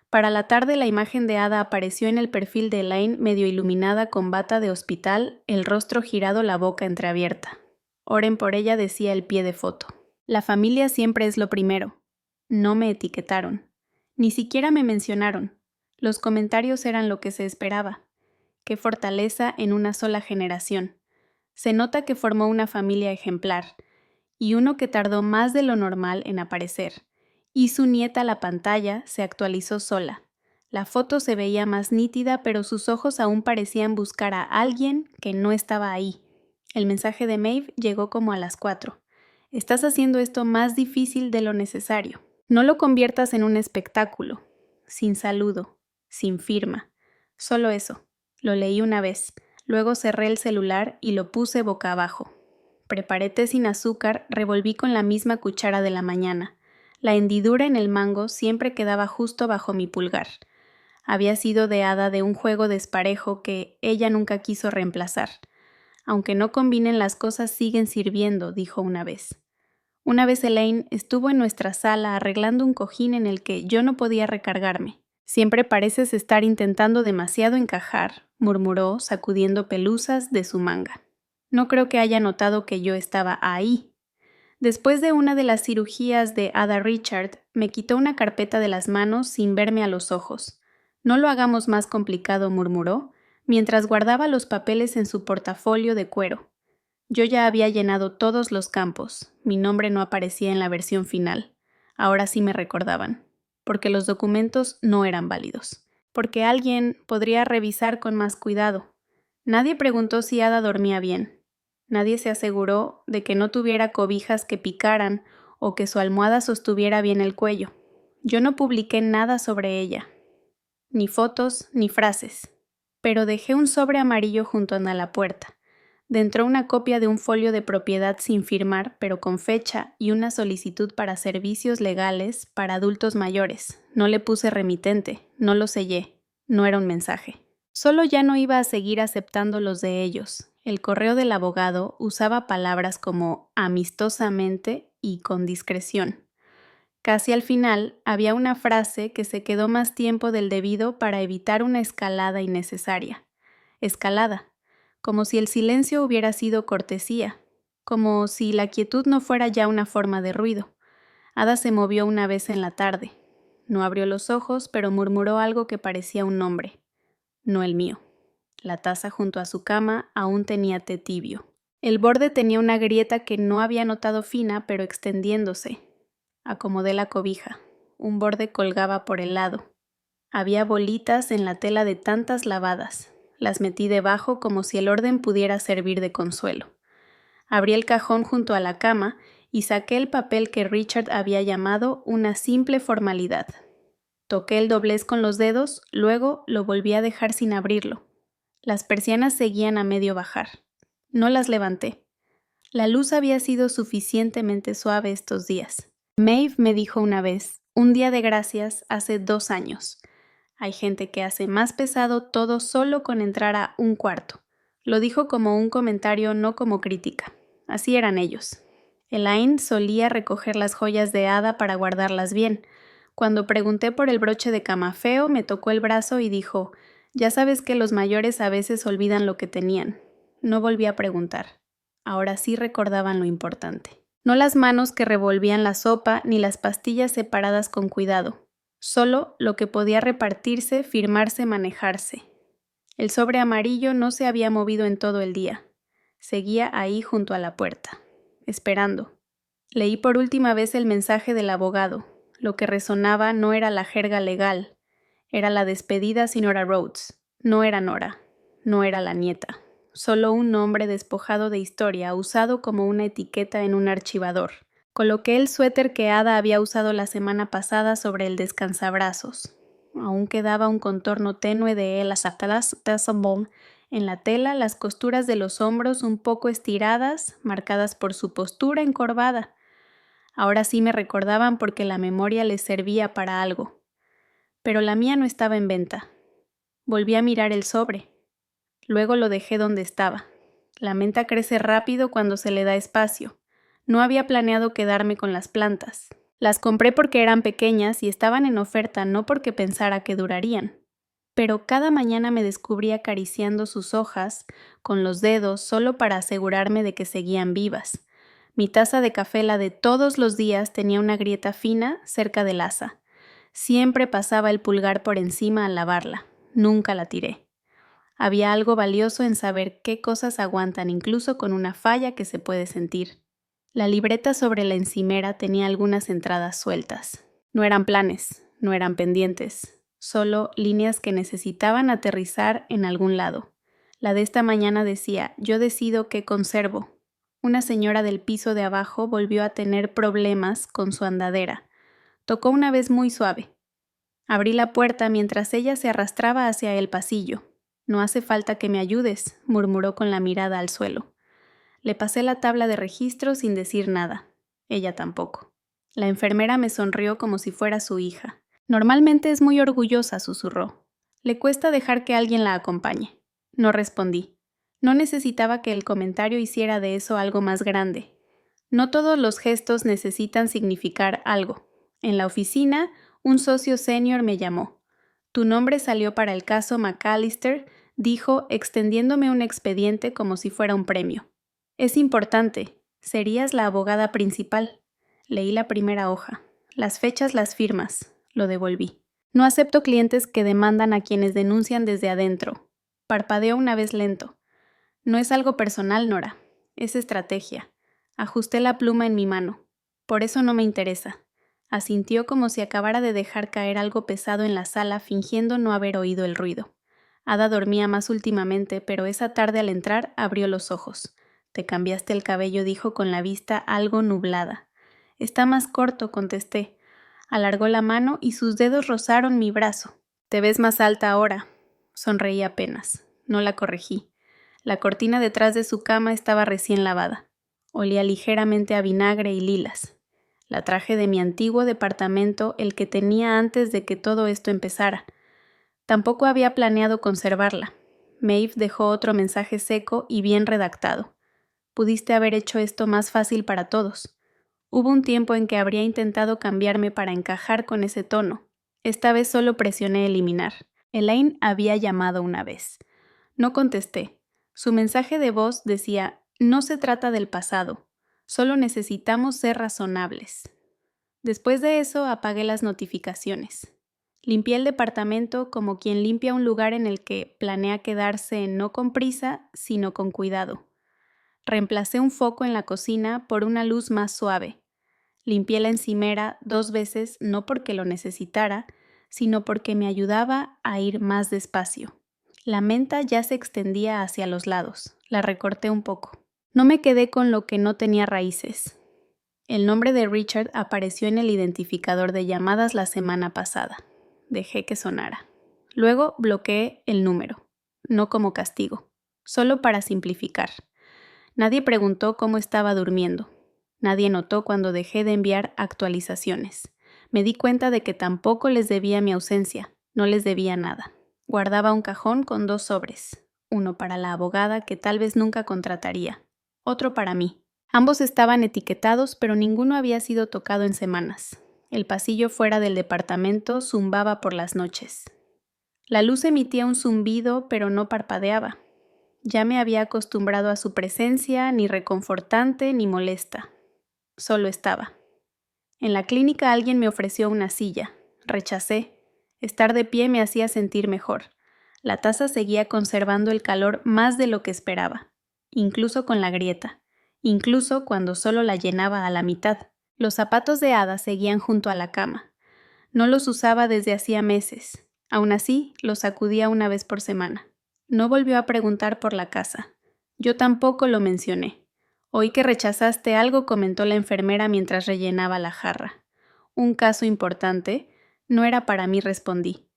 Para la tarde la imagen de Ada apareció en el perfil de Elaine medio iluminada con bata de hospital, el rostro girado, la boca entreabierta. Oren por ella, decía el pie de foto. La familia siempre es lo primero. No me etiquetaron. Ni siquiera me mencionaron. Los comentarios eran lo que se esperaba. Qué fortaleza en una sola generación. Se nota que formó una familia ejemplar, y uno que tardó más de lo normal en aparecer. Y su nieta, la pantalla, se actualizó sola. La foto se veía más nítida, pero sus ojos aún parecían buscar a alguien que no estaba ahí. El mensaje de Maeve llegó como a las 4. Estás haciendo esto más difícil de lo necesario. No lo conviertas en un espectáculo. Sin saludo, sin firma. Solo eso. Lo leí una vez. Luego cerré el celular y lo puse boca abajo. Preparé té sin azúcar, revolví con la misma cuchara de la mañana. La hendidura en el mango siempre quedaba justo bajo mi pulgar. Había sido de Ada de un juego desparejo que ella nunca quiso reemplazar. Aunque no combinen, las cosas siguen sirviendo, dijo una vez. Una vez Elaine estuvo en nuestra sala arreglando un cojín en el que yo no podía recargarme. Siempre pareces estar intentando demasiado encajar, murmuró, sacudiendo pelusas de su manga. No creo que haya notado que yo estaba ahí. Después de una de las cirugías de Ada Richard, me quitó una carpeta de las manos sin verme a los ojos. No lo hagamos más complicado, murmuró, mientras guardaba los papeles en su portafolio de cuero. Yo ya había llenado todos los campos. Mi nombre no aparecía en la versión final. Ahora sí me recordaban. Porque los documentos no eran válidos. Porque alguien podría revisar con más cuidado. Nadie preguntó si Ada dormía bien. Nadie se aseguró de que no tuviera cobijas que picaran o que su almohada sostuviera bien el cuello. Yo no publiqué nada sobre ella. Ni fotos, ni frases. Pero dejé un sobre amarillo junto a la puerta. Dentro una copia de un folio de propiedad sin firmar, pero con fecha, y una solicitud para servicios legales para adultos mayores. No le puse remitente, no lo sellé, no era un mensaje. Solo ya no iba a seguir aceptando los de ellos. El correo del abogado usaba palabras como amistosamente y con discreción. Casi al final había una frase que se quedó más tiempo del debido para evitar una escalada innecesaria. Escalada. Como si el silencio hubiera sido cortesía, como si la quietud no fuera ya una forma de ruido. Ada se movió una vez en la tarde. No abrió los ojos, pero murmuró algo que parecía un nombre. No el mío. La taza junto a su cama aún tenía té tibio. El borde tenía una grieta que no había notado fina, pero extendiéndose. Acomodé la cobija. Un borde colgaba por el lado. Había bolitas en la tela de tantas lavadas. Las metí debajo como si el orden pudiera servir de consuelo. Abrí el cajón junto a la cama y saqué el papel que Richard había llamado una simple formalidad. Toqué el doblez con los dedos, luego lo volví a dejar sin abrirlo. Las persianas seguían a medio bajar. No las levanté. La luz había sido suficientemente suave estos días. Maeve me dijo una vez, un día de gracias hace 2 años. Hay gente que hace más pesado todo solo con entrar a un cuarto. Lo dijo como un comentario, no como crítica. Así eran ellos. Elaine solía recoger las joyas de Ada para guardarlas bien. Cuando pregunté por el broche de camafeo, me tocó el brazo y dijo, ya sabes que los mayores a veces olvidan lo que tenían. No volví a preguntar. Ahora sí recordaban lo importante. No las manos que revolvían la sopa ni las pastillas separadas con cuidado. Solo lo que podía repartirse, firmarse, manejarse. El sobre amarillo no se había movido en todo el día. Seguía ahí junto a la puerta, esperando. Leí por última vez el mensaje del abogado. Lo que resonaba no era la jerga legal. Era la despedida a señora Rhodes. No era Nora. No era la nieta. Solo un nombre despojado de historia, usado como una etiqueta en un archivador. Coloqué el suéter que Ada había usado la semana pasada sobre el descansabrazos. Aún quedaba un contorno tenue de él en la tela, las costuras de los hombros un poco estiradas, marcadas por su postura encorvada. Ahora sí me recordaban porque la memoria les servía para algo. Pero la mía no estaba en venta. Volví a mirar el sobre. Luego lo dejé donde estaba. La menta crece rápido cuando se le da espacio. No había planeado quedarme con las plantas. Las compré porque eran pequeñas y estaban en oferta, no porque pensara que durarían. Pero cada mañana me descubrí acariciando sus hojas con los dedos solo para asegurarme de que seguían vivas. Mi taza de café, la de todos los días, tenía una grieta fina cerca del asa. Siempre pasaba el pulgar por encima al lavarla. Nunca la tiré. Había algo valioso en saber qué cosas aguantan incluso con una falla que se puede sentir. La libreta sobre la encimera tenía algunas entradas sueltas. No eran planes, no eran pendientes, solo líneas que necesitaban aterrizar en algún lado. La de esta mañana decía: yo decido qué conservo. Una señora del piso de abajo volvió a tener problemas con su andadera. Tocó una vez muy suave. Abrí la puerta mientras ella se arrastraba hacia el pasillo. No hace falta que me ayudes, murmuró con la mirada al suelo. Le pasé la tabla de registro sin decir nada. Ella tampoco. La enfermera me sonrió como si fuera su hija. Normalmente es muy orgullosa, susurró. Le cuesta dejar que alguien la acompañe. No respondí. No necesitaba que el comentario hiciera de eso algo más grande. No todos los gestos necesitan significar algo. En la oficina, un socio senior me llamó. Tu nombre salió para el caso McAllister, dijo, extendiéndome un expediente como si fuera un premio. Es importante. Serías la abogada principal. Leí la primera hoja. Las fechas, las firmas. Lo devolví. No acepto clientes que demandan a quienes denuncian desde adentro. Parpadeó una vez lento. No es algo personal, Nora. Es estrategia. Ajusté la pluma en mi mano. Por eso no me interesa. Asintió como si acabara de dejar caer algo pesado en la sala, fingiendo no haber oído el ruido. Ada dormía más últimamente, pero esa tarde al entrar abrió los ojos. Te cambiaste el cabello, dijo con la vista algo nublada. Está más corto, contesté. Alargó la mano y sus dedos rozaron mi brazo. Te ves más alta ahora. Sonreí apenas. No la corregí. La cortina detrás de su cama estaba recién lavada. Olía ligeramente a vinagre y lilas. La traje de mi antiguo departamento, el que tenía antes de que todo esto empezara. Tampoco había planeado conservarla. Maeve dejó otro mensaje seco y bien redactado. Pudiste haber hecho esto más fácil para todos. Hubo un tiempo en que habría intentado cambiarme para encajar con ese tono. Esta vez solo presioné eliminar. Elaine había llamado una vez. No contesté. Su mensaje de voz decía: no se trata del pasado. Solo necesitamos ser razonables. Después de eso apagué las notificaciones. Limpié el departamento como quien limpia un lugar en el que planea quedarse no con prisa, sino con cuidado. Reemplacé un foco en la cocina por una luz más suave. Limpié la encimera 2 veces, no porque lo necesitara, sino porque me ayudaba a ir más despacio. La menta ya se extendía hacia los lados. La recorté un poco. No me quedé con lo que no tenía raíces. El nombre de Richard apareció en el identificador de llamadas la semana pasada. Dejé que sonara. Luego bloqueé el número. No como castigo, solo para simplificar. Nadie preguntó cómo estaba durmiendo. Nadie notó cuando dejé de enviar actualizaciones. Me di cuenta de que tampoco les debía mi ausencia. No les debía nada. Guardaba un cajón con 2 sobres. Uno para la abogada que tal vez nunca contrataría. Otro para mí. Ambos estaban etiquetados, pero ninguno había sido tocado en semanas. El pasillo fuera del departamento zumbaba por las noches. La luz emitía un zumbido, pero no parpadeaba. Ya me había acostumbrado a su presencia, ni reconfortante ni molesta. Solo estaba. En la clínica alguien me ofreció una silla. Rechacé. Estar de pie me hacía sentir mejor. La taza seguía conservando el calor más de lo que esperaba, incluso con la grieta, incluso cuando solo la llenaba a la mitad. Los zapatos de Ada seguían junto a la cama. No los usaba desde hacía meses. Aún así, los sacudía una vez por semana. No volvió a preguntar por la casa. Yo tampoco lo mencioné. Oí que rechazaste algo, comentó la enfermera mientras rellenaba la jarra. Un caso importante. No era para mí, respondí.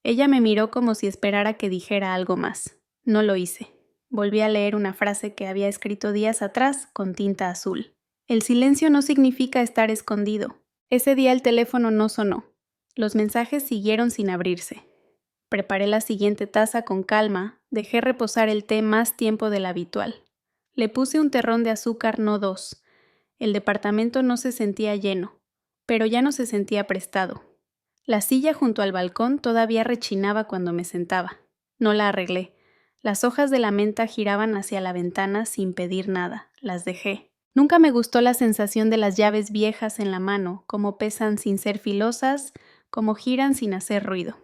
Ella me miró como si esperara que dijera algo más. No lo hice. Volví a leer una frase que había escrito días atrás con tinta azul. El silencio no significa estar escondido. Ese día el teléfono no sonó. Los mensajes siguieron sin abrirse. Preparé la siguiente taza con calma, dejé reposar el té más tiempo del habitual. Le puse un terrón de azúcar, no 2. El departamento no se sentía lleno, pero ya no se sentía prestado. La silla junto al balcón todavía rechinaba cuando me sentaba. No la arreglé. Las hojas de la menta giraban hacia la ventana sin pedir nada. Las dejé. Nunca me gustó la sensación de las llaves viejas en la mano, cómo pesan sin ser filosas, cómo giran sin hacer ruido.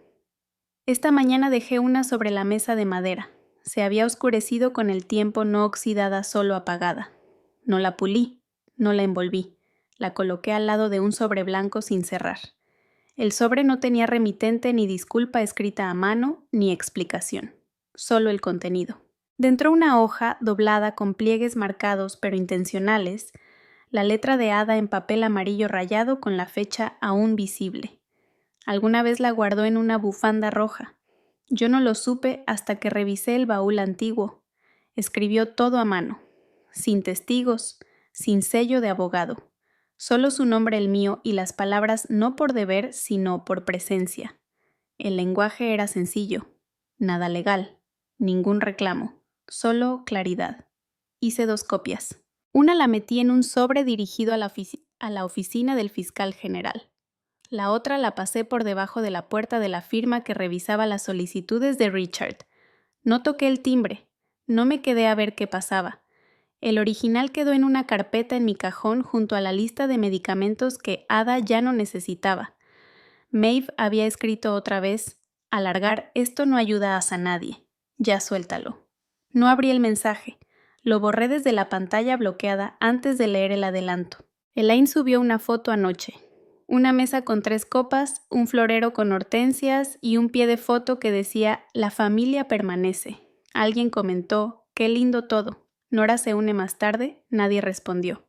Esta mañana dejé una sobre la mesa de madera. Se había oscurecido con el tiempo, no oxidada, solo apagada. No la pulí, no la envolví. La coloqué al lado de un sobre blanco sin cerrar. El sobre no tenía remitente ni disculpa escrita a mano ni explicación, solo el contenido. Dentro una hoja doblada con pliegues marcados pero intencionales, la letra de Ada en papel amarillo rayado con la fecha aún visible. Alguna vez la guardó en una bufanda roja. Yo no lo supe hasta que revisé el baúl antiguo. Escribió todo a mano, sin testigos, sin sello de abogado. Solo su nombre, el mío, y las palabras no por deber, sino por presencia. El lenguaje era sencillo, nada legal, ningún reclamo, solo claridad. Hice 2 copias. Una la metí en un sobre dirigido a la oficina del fiscal general. La otra la pasé por debajo de la puerta de la firma que revisaba las solicitudes de Richard. No toqué el timbre, no me quedé a ver qué pasaba. El original quedó en una carpeta en mi cajón junto a la lista de medicamentos que Ada ya no necesitaba. Maeve había escrito otra vez: alargar esto no ayuda a nadie. Ya suéltalo. No abrí el mensaje. Lo borré desde la pantalla bloqueada antes de leer el adelanto. Elaine subió una foto anoche. Una mesa con 3 copas, un florero con hortensias y un pie de foto que decía «La familia permanece». Alguien comentó «Qué lindo todo». Nora se une más tarde, nadie respondió.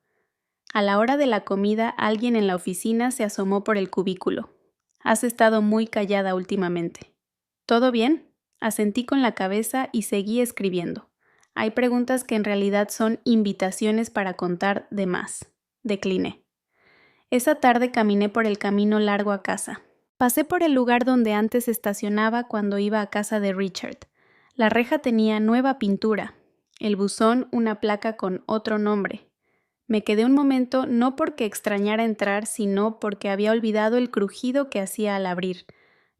A la hora de la comida, alguien en la oficina se asomó por el cubículo. «Has estado muy callada últimamente». «¿Todo bien?». Asentí con la cabeza y seguí escribiendo. Hay preguntas que en realidad son invitaciones para contar de más. Decliné. Esa tarde caminé por el camino largo a casa. Pasé por el lugar donde antes estacionaba cuando iba a casa de Richard. La reja tenía nueva pintura. El buzón una placa con otro nombre. Me quedé un momento no porque extrañara entrar, sino porque había olvidado el crujido que hacía al abrir.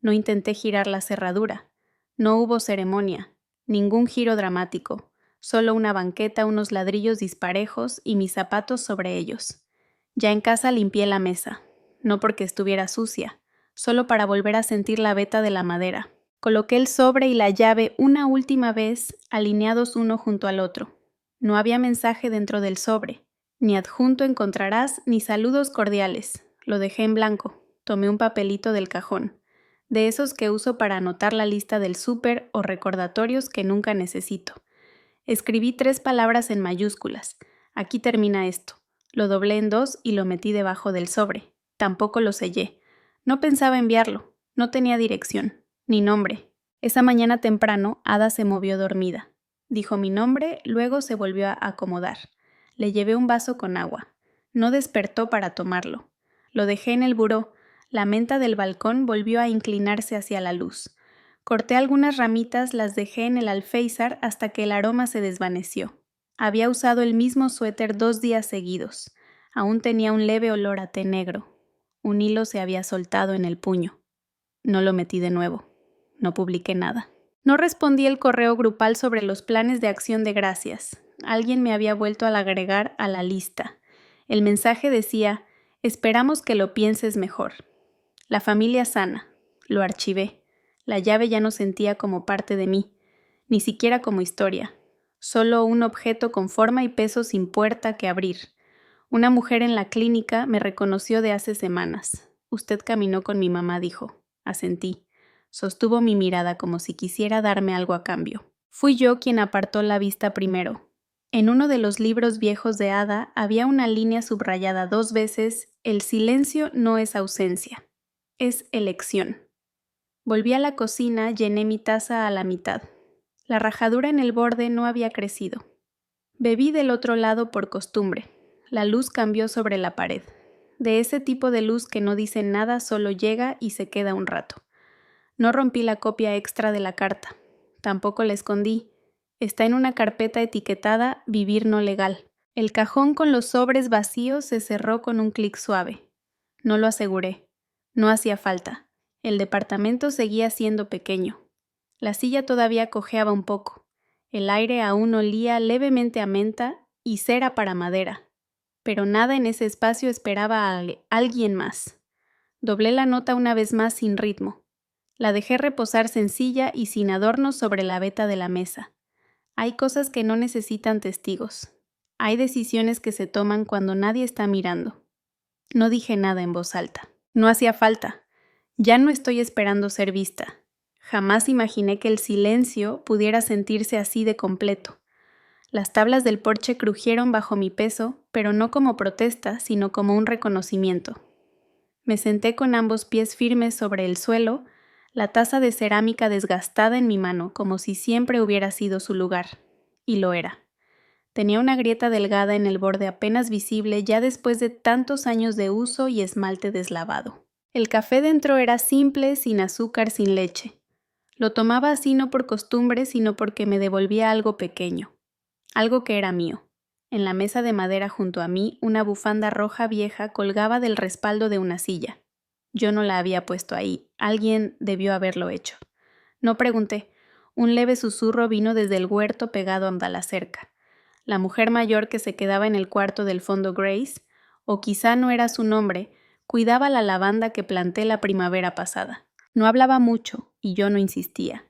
No intenté girar la cerradura. No hubo ceremonia, ningún giro dramático, solo una banqueta, unos ladrillos disparejos y mis zapatos sobre ellos. Ya en casa limpié la mesa, no porque estuviera sucia, solo para volver a sentir la veta de la madera. Coloqué el sobre y la llave una última vez, alineados uno junto al otro. No había mensaje dentro del sobre. Ni adjunto encontrarás, ni saludos cordiales. Lo dejé en blanco. Tomé un papelito del cajón, de esos que uso para anotar la lista del súper o recordatorios que nunca necesito. Escribí 3 palabras en mayúsculas. Aquí termina esto. Lo doblé en 2 y lo metí debajo del sobre. Tampoco lo sellé. No pensaba enviarlo. No tenía dirección, ni nombre. Esa mañana temprano, Ada se movió dormida. Dijo mi nombre, luego se volvió a acomodar. Le llevé un vaso con agua. No despertó para tomarlo. Lo dejé en el buró. La menta del balcón volvió a inclinarse hacia la luz. Corté algunas ramitas, las dejé en el alféizar hasta que el aroma se desvaneció. Había usado el mismo suéter 2 días seguidos. Aún tenía un leve olor a té negro. Un hilo se había soltado en el puño. No lo metí de nuevo. No publiqué nada. No respondí el correo grupal sobre los planes de acción de gracias. Alguien me había vuelto a agregar a la lista. El mensaje decía: esperamos que lo pienses mejor. La familia sana. Lo archivé. La llave ya no sentía como parte de mí, ni siquiera como historia. Solo un objeto con forma y peso sin puerta que abrir. Una mujer en la clínica me reconoció de hace semanas. Usted caminó con mi mamá, dijo. Asentí. Sostuvo mi mirada como si quisiera darme algo a cambio. Fui yo quien apartó la vista primero. En uno de los libros viejos de Ada había una línea subrayada 2 veces: el silencio no es ausencia, es elección. Volví a la cocina, llené mi taza a la mitad. La rajadura en el borde no había crecido. Bebí del otro lado por costumbre. La luz cambió sobre la pared. De ese tipo de luz que no dice nada, solo llega y se queda un rato. No rompí la copia extra de la carta. Tampoco la escondí. Está en una carpeta etiquetada «Vivir no legal». El cajón con los sobres vacíos se cerró con un clic suave. No lo aseguré. No hacía falta. El departamento seguía siendo pequeño. La silla todavía cojeaba un poco. El aire aún olía levemente a menta y cera para madera. Pero nada en ese espacio esperaba a alguien más. Doblé la nota una vez más sin ritmo. La dejé reposar sencilla y sin adornos sobre la veta de la mesa. Hay cosas que no necesitan testigos. Hay decisiones que se toman cuando nadie está mirando. No dije nada en voz alta. No hacía falta. Ya no estoy esperando ser vista. Jamás imaginé que el silencio pudiera sentirse así de completo. Las tablas del porche crujieron bajo mi peso, pero no como protesta, sino como un reconocimiento. Me senté con ambos pies firmes sobre el suelo, la taza de cerámica desgastada en mi mano, como si siempre hubiera sido su lugar. Y lo era. Tenía una grieta delgada en el borde apenas visible ya después de tantos años de uso y esmalte deslavado. El café dentro era simple, sin azúcar, sin leche. Lo tomaba así no por costumbre, sino porque me devolvía algo pequeño, algo que era mío. En la mesa de madera junto a mí, una bufanda roja vieja colgaba del respaldo de una silla. Yo no la había puesto ahí, alguien debió haberlo hecho. No pregunté. Un leve susurro vino desde el huerto pegado a la cerca. La mujer mayor que se quedaba en el cuarto del fondo Grace, o quizá no era su nombre, cuidaba la lavanda que planté la primavera pasada. No hablaba mucho, y yo no insistía.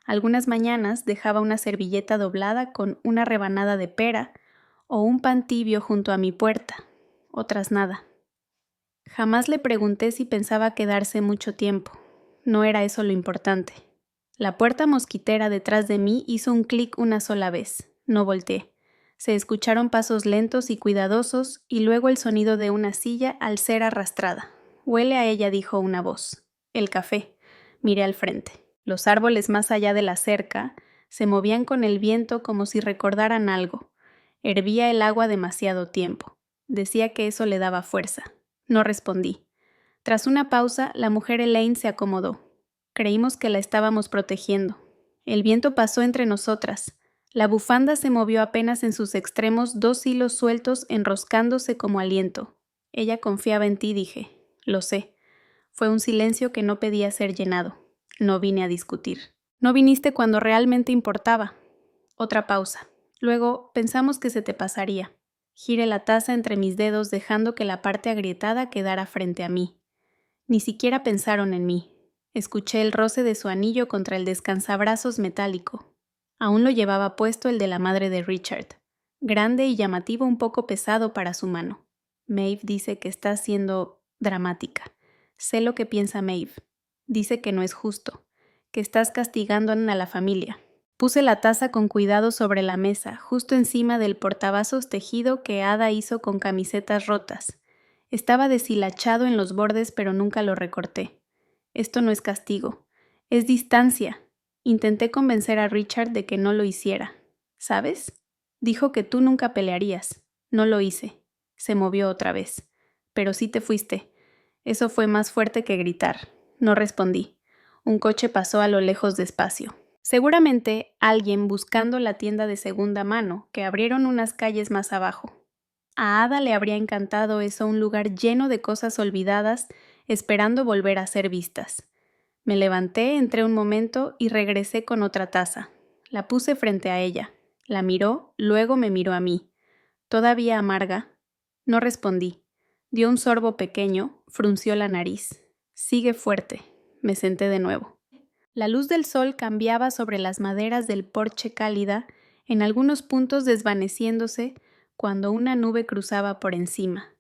Algunas mañanas dejaba una servilleta doblada con una rebanada de pera o un pan tibio junto a mi puerta, otras nada. Jamás le pregunté si pensaba quedarse mucho tiempo. No era eso lo importante. La puerta mosquitera detrás de mí hizo un clic una sola vez. No volteé. Se escucharon pasos lentos y cuidadosos y luego el sonido de una silla al ser arrastrada. Huele a ella, dijo una voz. El café. Miré al frente. Los árboles más allá de la cerca se movían con el viento como si recordaran algo. Hervía el agua demasiado tiempo. Decía que eso le daba fuerza. No respondí. Tras una pausa, la mujer Elaine se acomodó. Creímos que la estábamos protegiendo. El viento pasó entre nosotras. La bufanda se movió apenas en sus extremos, dos hilos sueltos enroscándose como aliento. Ella confiaba en ti, dije. Lo sé. Fue un silencio que no pedía ser llenado. No vine a discutir. No viniste cuando realmente importaba. Otra pausa. Luego pensamos que se te pasaría. Giré la taza entre mis dedos dejando que la parte agrietada quedara frente a mí. Ni siquiera pensaron en mí. Escuché el roce de su anillo contra el descansabrazos metálico. Aún lo llevaba puesto el de la madre de Richard. Grande y llamativo, un poco pesado para su mano. Maeve dice que está siendo dramática. Sé lo que piensa Maeve. Dice que no es justo, que estás castigando a la familia. Puse la taza con cuidado sobre la mesa, justo encima del portavasos tejido que Ada hizo con camisetas rotas. Estaba deshilachado en los bordes, pero nunca lo recorté. Esto no es castigo, es distancia. Intenté convencer a Richard de que no lo hiciera. ¿Sabes? Dijo que tú nunca pelearías. No lo hice. Se movió otra vez. Pero sí te fuiste. Eso fue más fuerte que gritar. No respondí. Un coche pasó a lo lejos despacio. Seguramente alguien buscando la tienda de segunda mano, que abrieron unas calles más abajo. A Ada le habría encantado eso, un lugar lleno de cosas olvidadas, esperando volver a ser vistas. Me levanté, entré un momento y regresé con otra taza. La puse frente a ella. La miró, luego me miró a mí. ¿Todavía amarga? No respondí. Dio un sorbo pequeño, frunció la nariz. Sigue fuerte. Me senté de nuevo. La luz del sol cambiaba sobre las maderas del porche cálida, en algunos puntos desvaneciéndose, cuando una nube cruzaba por encima.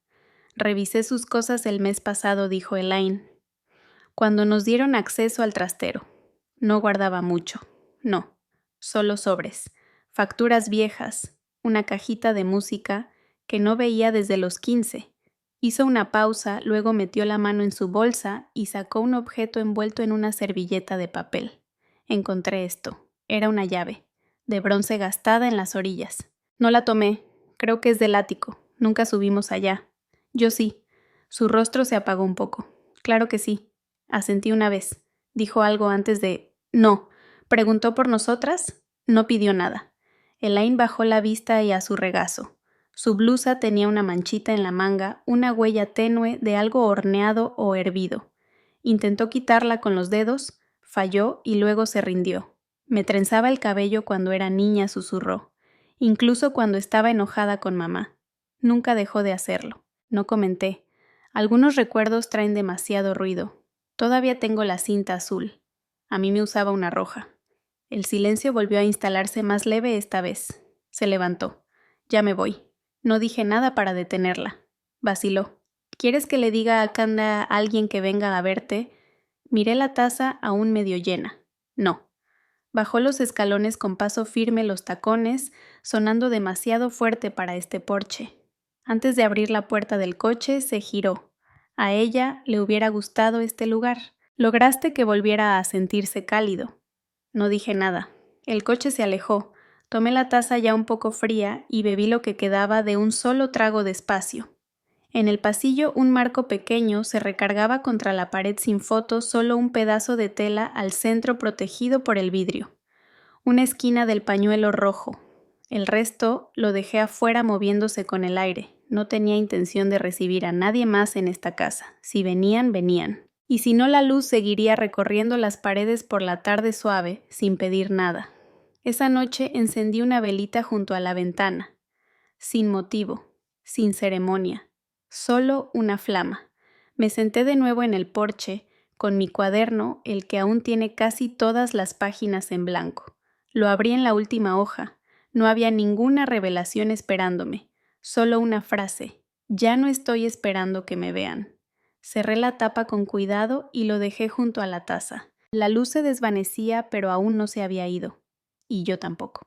Revisé sus cosas el mes pasado, dijo Elaine, cuando nos dieron acceso al trastero. No guardaba mucho. No, solo sobres, facturas viejas, una cajita de música que no veía desde los 15. Hizo una pausa, luego metió la mano en su bolsa y sacó un objeto envuelto en una servilleta de papel. Encontré esto. Era una llave, de bronce gastada en las orillas. No la tomé. Creo que es del ático. Nunca subimos allá. Yo sí. Su rostro se apagó un poco. Claro que sí. Asentí una vez. Dijo algo antes de... No. Preguntó por nosotras. No pidió nada. Elaine bajó la vista y a su regazo. Su blusa tenía una manchita en la manga, una huella tenue de algo horneado o hervido. Intentó quitarla con los dedos, falló y luego se rindió. Me trenzaba el cabello cuando era niña, susurró. Incluso cuando estaba enojada con mamá. Nunca dejó de hacerlo. No comenté. Algunos recuerdos traen demasiado ruido. Todavía tengo la cinta azul. A mí me usaba una roja. El silencio volvió a instalarse más leve esta vez. Se levantó. Ya me voy. No dije nada para detenerla. Vaciló. ¿Quieres que le diga a Kanda a alguien que venga a verte? Miré la taza aún medio llena. No. Bajó los escalones con paso firme los tacones, sonando demasiado fuerte para este porche. Antes de abrir la puerta del coche, se giró. A ella le hubiera gustado este lugar. Lograste que volviera a sentirse cálido. No dije nada. El coche se alejó. Tomé la taza ya un poco fría y bebí lo que quedaba de un solo trago despacio. En el pasillo un marco pequeño se recargaba contra la pared sin fotos, solo un pedazo de tela al centro protegido por el vidrio. Una esquina del pañuelo rojo. El resto lo dejé afuera moviéndose con el aire. No tenía intención de recibir a nadie más en esta casa. Si venían, venían. Y si no, la luz seguiría recorriendo las paredes por la tarde suave, sin pedir nada. Esa noche encendí una velita junto a la ventana. Sin motivo, sin ceremonia. Solo una flama. Me senté de nuevo en el porche, con mi cuaderno, el que aún tiene casi todas las páginas en blanco. Lo abrí en la última hoja. No había ninguna revelación esperándome. Solo una frase. Ya no estoy esperando que me vean. Cerré la tapa con cuidado y lo dejé junto a la taza. La luz se desvanecía, pero aún no se había ido. Y yo tampoco.